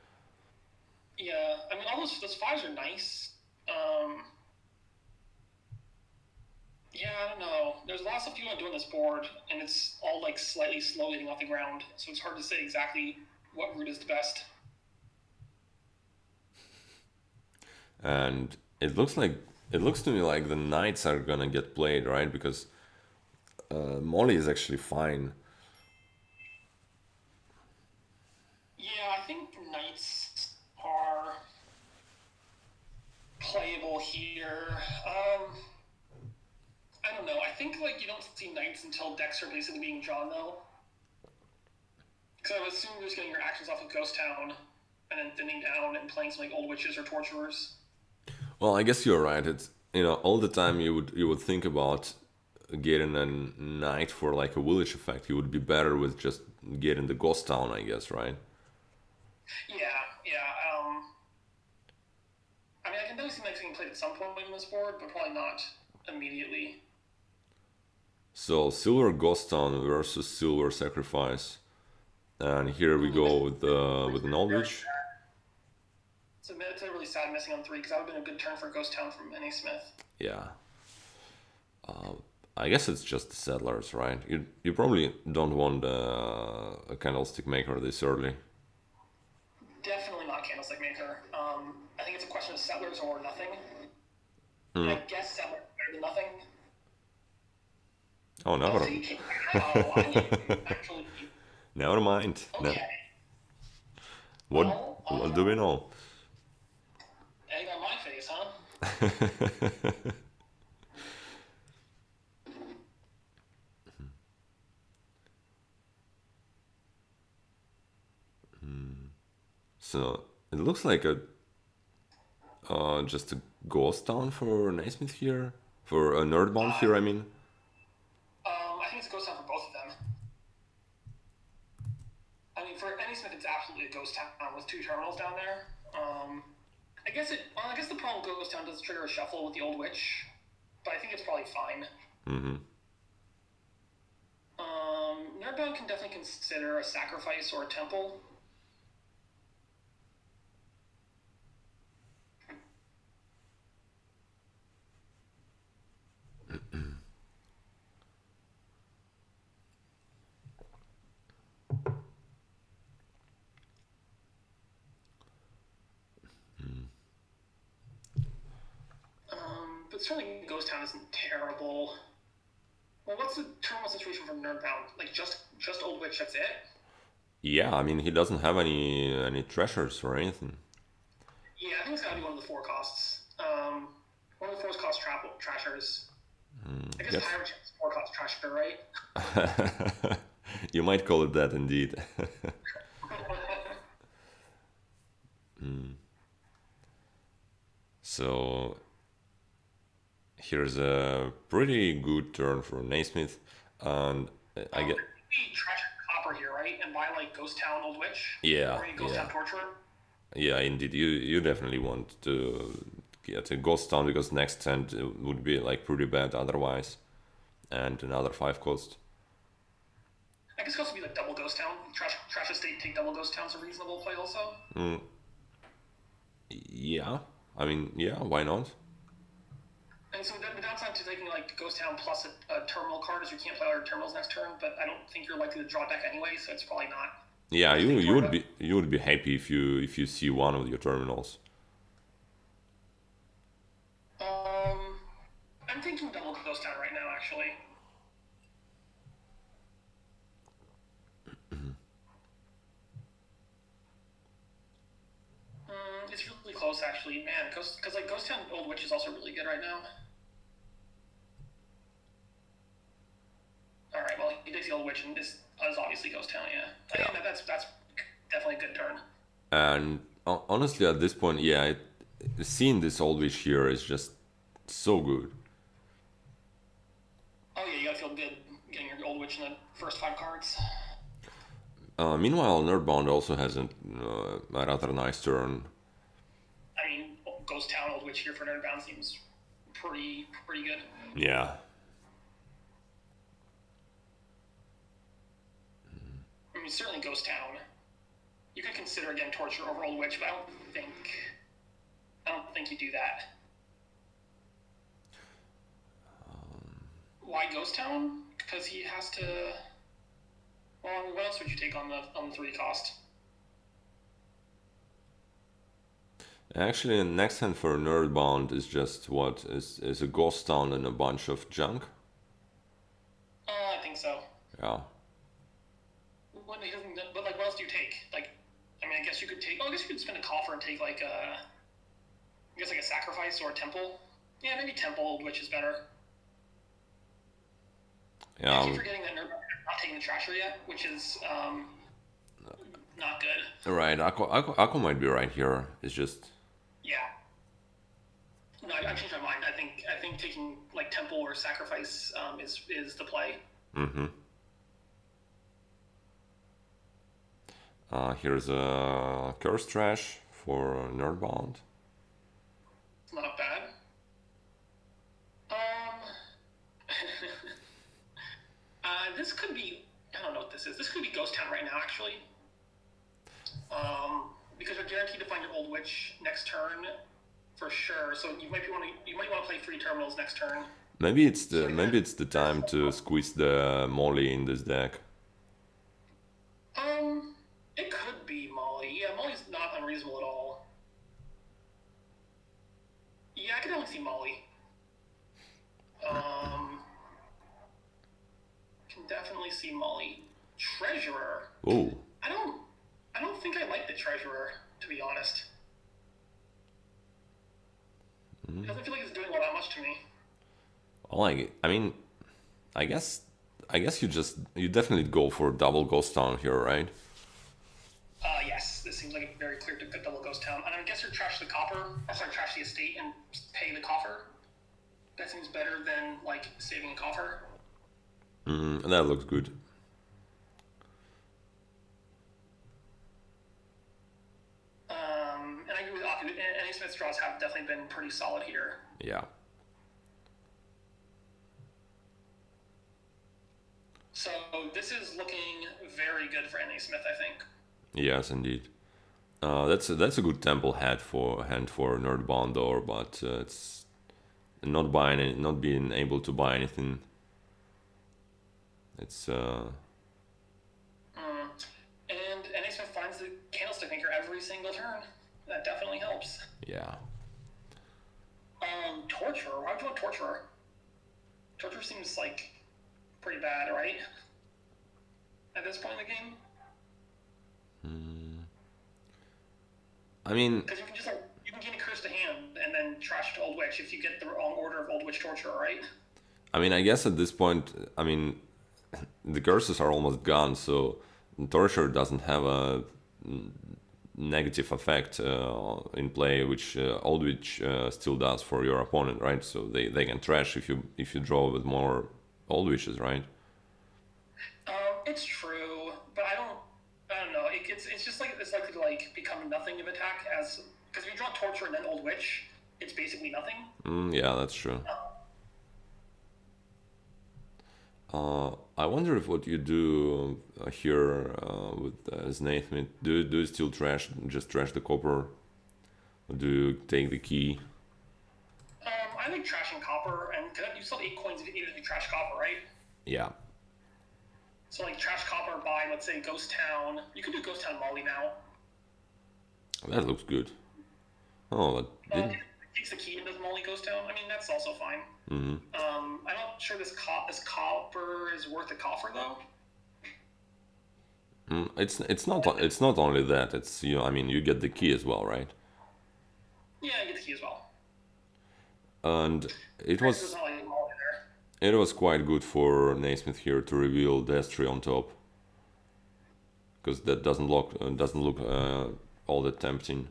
Yeah, I mean, all those 5s are nice. Yeah, I don't know. There's a lot of stuff you want to do on this board, and it's all like slightly slow getting off the ground, so it's hard to say exactly what route is the best. And it looks to me like the knights are gonna get played, right? Because Molly is actually fine. Yeah, I think knights are playable here. I don't know. I think like you don't see knights until decks are basically being drawn though. Because I would assume you're just getting your actions off of Ghost Town and then thinning down and playing some like old witches or torturers. Well, I guess you're right. It's all the time you would think about getting a knight for like a village effect. You would be better with just getting the ghost town, I guess, right? Yeah, yeah. I mean, I can definitely see knights getting played at some point in this board, but probably not immediately. So silver ghost town versus silver sacrifice, and here we go with an old witch. It's a really sad missing on 3 because that would have been a good turn for Ghost Town from N.A. Smith. Yeah. I guess it's just the settlers, right? You probably don't want a candlestick maker this early. Definitely not Candlestick Maker. I think it's a question of settlers or nothing. I guess settlers better than nothing. Oh, never. Actually, Never mind. okay. What Well, what do we know? egg on my face, huh? So it looks like a just a ghost town for Naismith here, for a nerdbound here. I mean, I think it's a Ghost Town for both of them. I mean, for N.A. Smith, it's absolutely a Ghost Town with 2 terminals down there. I guess the problem with Ghost Town does trigger a shuffle with the Old Witch, but I think it's probably fine. Nerdbound can definitely consider a sacrifice or a temple. but certainly Ghost Town isn't terrible. Well, what's the terminal situation for nerdbound? Like just Old Witch, that's it? Yeah, I mean he doesn't have any treasures or anything. Yeah, I think it's gotta be one of the four costs. One of the four cost trashers. I guess Yes. Pirate Chip's four cost trasher, right? You might call it that indeed. So here's a pretty good turn for Naismith, and I get Maybe trash Copper here, right? And buy like Ghost Town Old Witch? yeah, Or Ghost Town Torturer? yeah, indeed. You definitely want to get a Ghost Town because next hand would be like pretty bad otherwise, and another 5 cost. I guess it could also be like double Ghost Town. Trash Estate take double Ghost Town's a reasonable play also. Yeah, I mean, yeah, why not? And so the downside to taking like Ghost Town plus a terminal card is you can't play other terminals next turn, but I don't think you're likely to draw deck anyway, so it's probably not. Yeah, you would be happy if you see one of your terminals. I'm thinking double Ghost Town right now, actually. It's really close, actually, man. Because like Ghost Town Old Witch is also really good right now. All right, well he takes the Old Witch, and this is obviously Ghost Town, yeah. Yeah, that's definitely a good turn. And honestly, at this point, yeah, seeing this Old Witch here is just so good. Oh yeah, you gotta feel good getting your Old Witch in the first 5 cards. Meanwhile, Nerdbound also has a rather nice turn. I mean, Ghost Town Old Witch here for Nerdbound seems pretty good. Yeah. I mean, certainly Ghost Town. You could consider again Torture over Old Witch, but I don't think you do that. Why Ghost Town? Because he has to. Well, what else would you take on the 3 cost? Actually, next hand for Nerdbound is just what is a Ghost Town and a bunch of junk. I think so. Yeah. But like, what else do you take? Like, I mean, I guess you could take. Oh, I guess you could spend a coffer and take like a. I guess like a sacrifice or a temple. Yeah, maybe temple Old Witch is better. Yeah. I keep forgetting that Nerdbound not taking the Trasher yet, which is not good. Right, Akko might be right here. It's just. Yeah. No, I changed my mind. I think taking like temple or sacrifice is the play. Mm-hmm. Here's a Curse Trash for Nerdbound. It's not bad. This could be. I don't know what this is. This could be Ghost Town right now, actually. Because you're guaranteed to find your Old Witch next turn, for sure. So you might want to play 3 terminals next turn. Maybe it's the time to squeeze the Molly in this deck. It could be Molly. Yeah, Molly's not unreasonable at all. Yeah, I could only see Molly. Can definitely see Molly. Treasurer. Oh. I don't think I like the Treasurer, to be honest. It doesn't feel like it's doing all that much to me. Well, I mean, I guess you definitely go for double Ghost Town here, right? Yes, this seems like a very clear double Ghost Town. And I guess you're trash the trash the estate and pay the coffer. That seems better than like saving a coffer. That looks good. And I agree with Aku. Any Smith's draws have definitely been pretty solid here. Yeah. So this is looking very good for N.A. Smith, I think. Yes, indeed. That's a good temple hand for Nerdbound, or but it's not being able to buy anything. It's And N.A. Smith finds the Candlestick Maker every single turn. That definitely helps. Yeah. Torturer? Why would you want Torturer? Torturer seems like pretty bad, right? At this point in the game? I mean, because you can just like you can gain a curse to hand and then trash to Old Witch if you get the wrong order of Old Witch Torturer, right? I guess at this point, the curses are almost gone, so torture doesn't have a negative effect in play, which Old Witch still does for your opponent, right? So they can trash if you draw with more Old Witches, right? It's true, but I don't know. It's just like it's likely to like become nothing of attack as because if you draw Torture and then Old Witch, it's basically nothing. Yeah, that's true. I wonder if what you do here with Nasmith, do you still just trash the copper? Or do you take the key? I like trashing copper, and you still have 8 coins even if you trash copper, right? Yeah, So like trash copper by let's say Ghost Town. You can do Ghost Town Molly now. that looks good. Oh, it didn't. Takes the key and does Molly Ghost Town. I mean that's also fine. I'm not sure this copper is worth a coffer though. It's not only that. It's you get the key as well, right? Yeah, I get the key as well. And it There's was not like Molly there. it was quite good for Naismith here to reveal Destry on top, because that doesn't look all that tempting.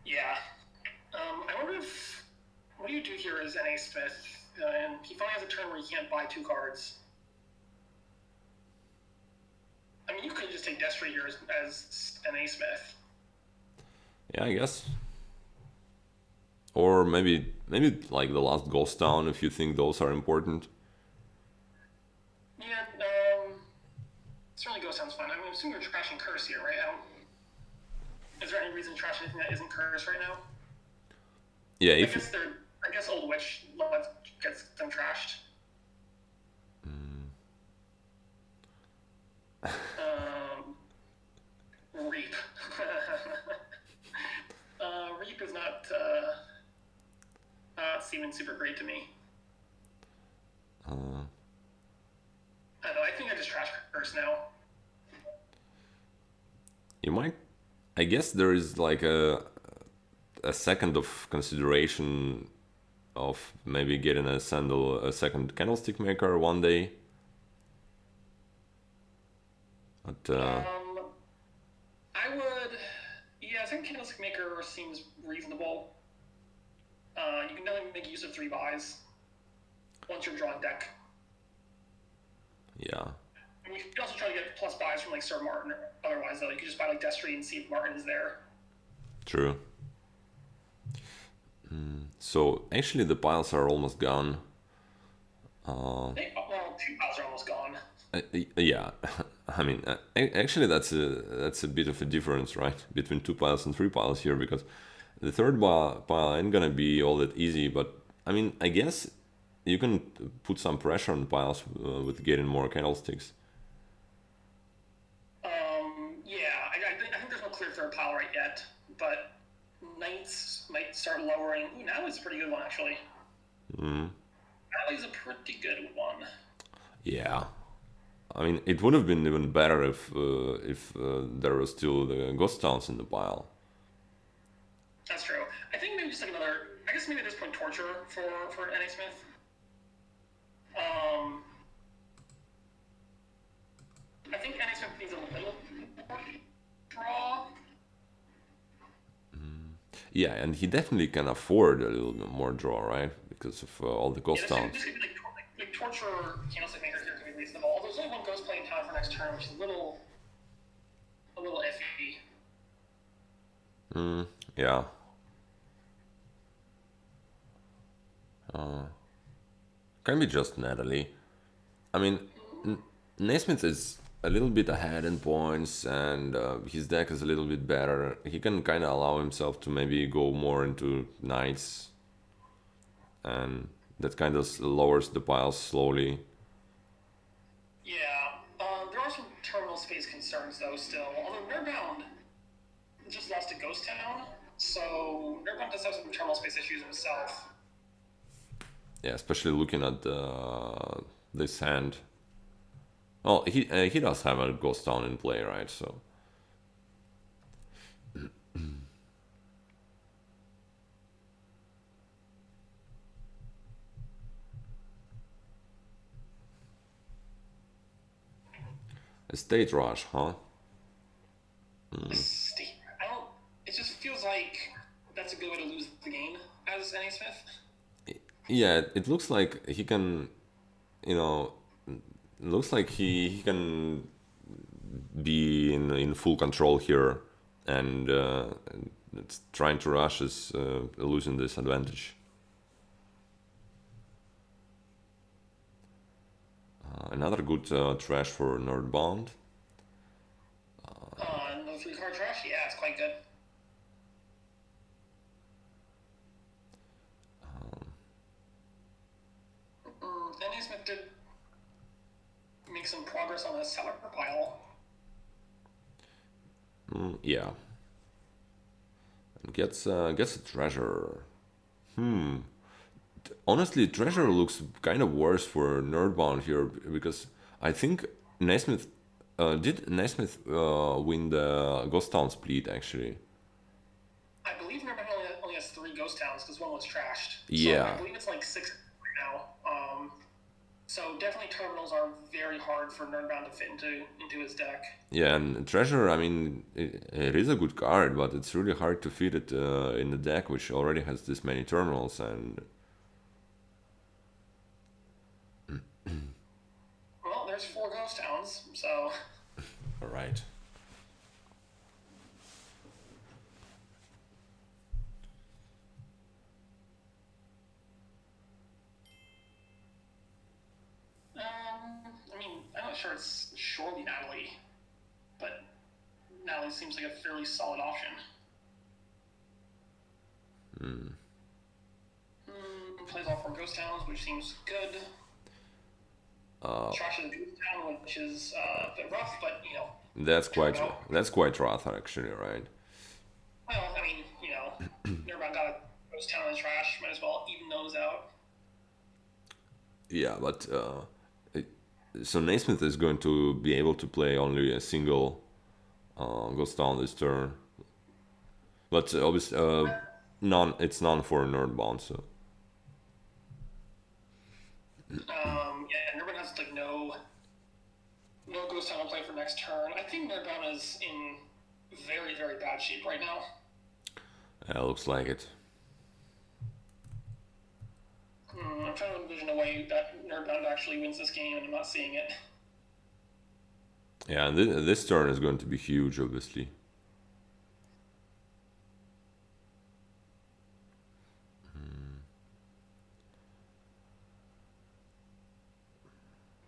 Yeah. I wonder if what do you do here as NA Smith? And he finally has a turn where he can't buy 2 cards. I mean, you could just take Destry here as NA Smith. Yeah, I guess. Or maybe like the last Ghost Town if you think those are important. Yeah, certainly Ghost Town's fine. I mean, I'm assuming you're trashing Curse here, right? Is there any reason to trash anything that isn't Curse right now? Yeah, I guess Old Witch gets them trashed. Reap. Reap is not seeming super great to me. I don't know. I think I just trash Curse now. you might. I guess there is like a second of consideration of maybe getting a second candlestick maker one day. But I would. Yeah, second candlestick maker seems reasonable. You can definitely make use of 3 buys once you're drawing deck. yeah, And you can also try to get plus buys from like Sir Martin. Otherwise, though, you can just buy like Destry and see if Martin is there. true. So actually the piles are almost gone. Well, 2 piles are almost gone. Yeah, actually that's a bit of a difference, right, between 2 piles and 3 piles here, because the third pile ain't gonna be all that easy. But I guess you can put some pressure on piles with getting more candlesticks. Yeah, I think there's no clear third pile right yet, but Knights might start lowering. Ooh, now is a pretty good one actually. Now is a pretty good one. Yeah, it would have been even better if there was still the ghost towns in the pile. That's true. I think maybe just like another. I guess maybe at this point torture for NA Smith. I think NA Smith needs a little more draw. Yeah, and he definitely can afford a little bit more draw, right? Because of all the ghost towns. This could be like torture candlestick maker here could be reasonable. Although there's only one ghost play in town for next turn, which is a little iffy. Yeah. Can be just Natalie. Naismith is a little bit ahead in points, and his deck is a little bit better. He can kind of allow himself to maybe go more into knights, and that kind of lowers the piles slowly. Yeah, there are some terminal space concerns though still. Although nerdbound just lost to Ghost Town, so nerdbound Nerdbound does have some terminal space issues himself. Yeah, especially looking at this hand. Oh, he does have a ghost town in play, right? So. A state rush, huh? I don't. It just feels like that's a good way to lose the game as nasmith. Yeah, it looks like he can, you know, looks like he can be in full control here, and it's trying to rush is losing this advantage. Another good trash for nerdbound. No 3-card trash. Yeah, it's quite good. And nasmith did make some progress on the seller pile. Yeah. Gets a treasure. Honestly, treasure looks kind of worse for nerdbound here because I think Naismith did Naismith win the Ghost Town split actually. I believe Nerdbound only has 3 ghost towns because one was trashed. Yeah. So I believe it's like 6 right now. So definitely terminals are very hard for Nerdbound to fit into his deck. Yeah, and treasure. I mean, it is a good card, but it's really hard to fit it in the deck, which already has this many terminals. And well, there's 4 ghost towns, so. All right. I mean, I'm not sure it's surely Natalie, but Natalie seems like a fairly solid option. Plays all 4 ghost towns, which seems good. Trashes a ghost town, which is a bit rough, but you know. That's quite rough actually, right? Well, I mean, you know, Nerdbound got a ghost town in the trash. Might as well even those out. Yeah, but so Naismith is going to be able to play only a single Ghost Town this turn, but obviously none. It's none for nerdbound. So. Yeah, Nerdbound has like no ghost town to play for next turn. I think Nerdbound is in very, very bad shape right now. Yeah, looks like it. I'm trying to envision a way that Nerdbound actually wins this game, and I'm not seeing it. Yeah, and this turn is going to be huge, obviously.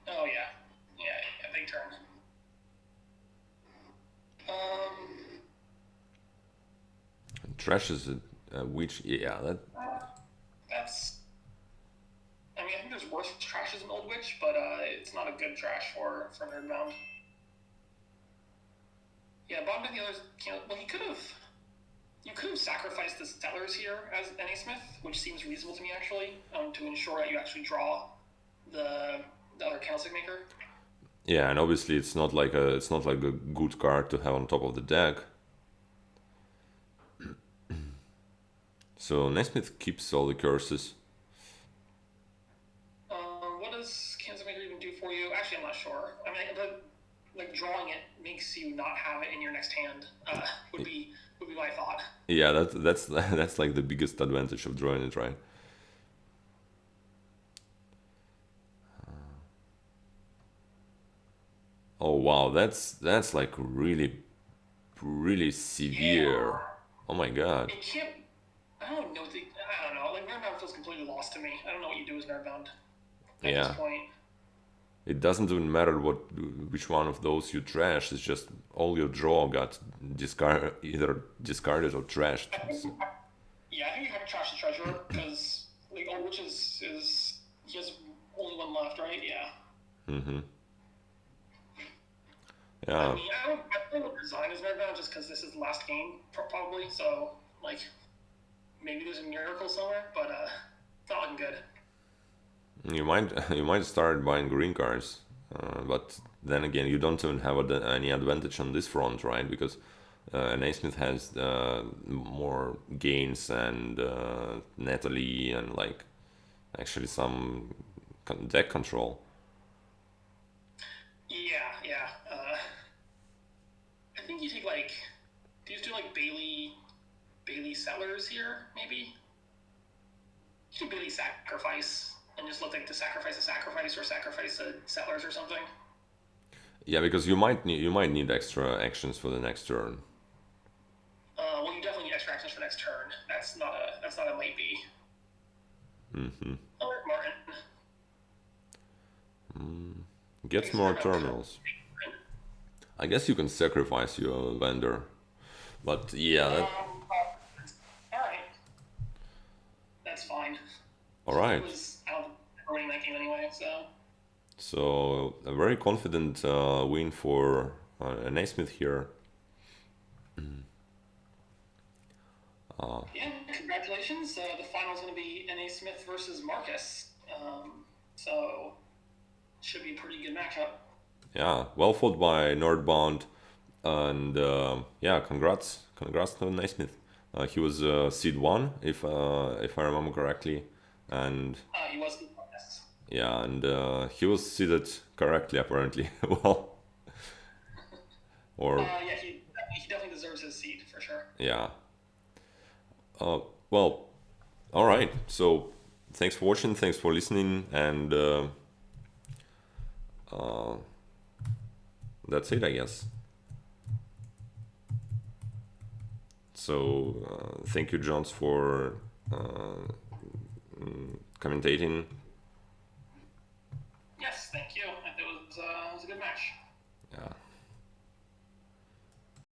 Oh yeah, big turn. Trash is which That's. I mean, I think there's worse trashes in Old Witch, but it's not a good trash for Nerdbound. Yeah, bottom of the others. Well, you could have sacrificed the settlers here as nasmith, which seems reasonable to me actually, to ensure that you actually draw the other candlestick maker. Yeah, and obviously it's not like a good card to have on top of the deck. So Nesmith keeps all the curses. What does candlestick maker even do for you? Actually, I'm not sure. I mean, but like drawing it makes you not have it in your next hand. Would be my thought. Yeah, that's like the biggest advantage of drawing it, right? Oh wow, that's like really severe. Yeah. Oh my god. It can't. I don't know. I don't know. Like Nerdbound feels completely lost to me. I don't know what you do as Nerdbound at this point. It doesn't even matter which one of those you trash. It's just all your draw got either discarded or trashed. Yeah, I think you have to trash the treasurer because like Old Witch is he has only one left, right? Yeah. Yeah. I mean, I don't resign as Nerdbound just because this is the last game probably. So like, maybe there's a miracle somewhere, but it's not looking good. You might start buying green cards, but then again, you don't even have any advantage on this front, right? Because Naismith has more gains and Natalie and like actually some deck control. Yeah, yeah. I think you take like, do you do like Bailey Sellers here, maybe? You should Bailey Sacrifice and just look like to sacrifice a sacrifice or sacrifice a Settlers or something. Yeah, because you might need extra actions for the next turn. Well, you definitely need extra actions for next turn. That's not a might be. Mm-hmm. Alert Martin. Gets more terminals. I guess you can sacrifice your vendor, but yeah, that All right, that's fine. all He right. was out winning that game anyway, so. So a very confident win for Naismith here. Yeah, congratulations. The final's going to be Nasmith versus Marcus. So should be a pretty good matchup. Yeah, well fought by nerdbound, and yeah, congrats to Naismith. He was seed one, if I remember correctly, and He was the Marcus. yeah, and he was seeded correctly apparently. Well, or Yeah, he definitely deserves his seat for sure. yeah. Well, all right. So thanks for watching, thanks for listening, and that's it, I guess. So thank you, Johns, for commentating. Yes, thank you. It was a good match. Yeah.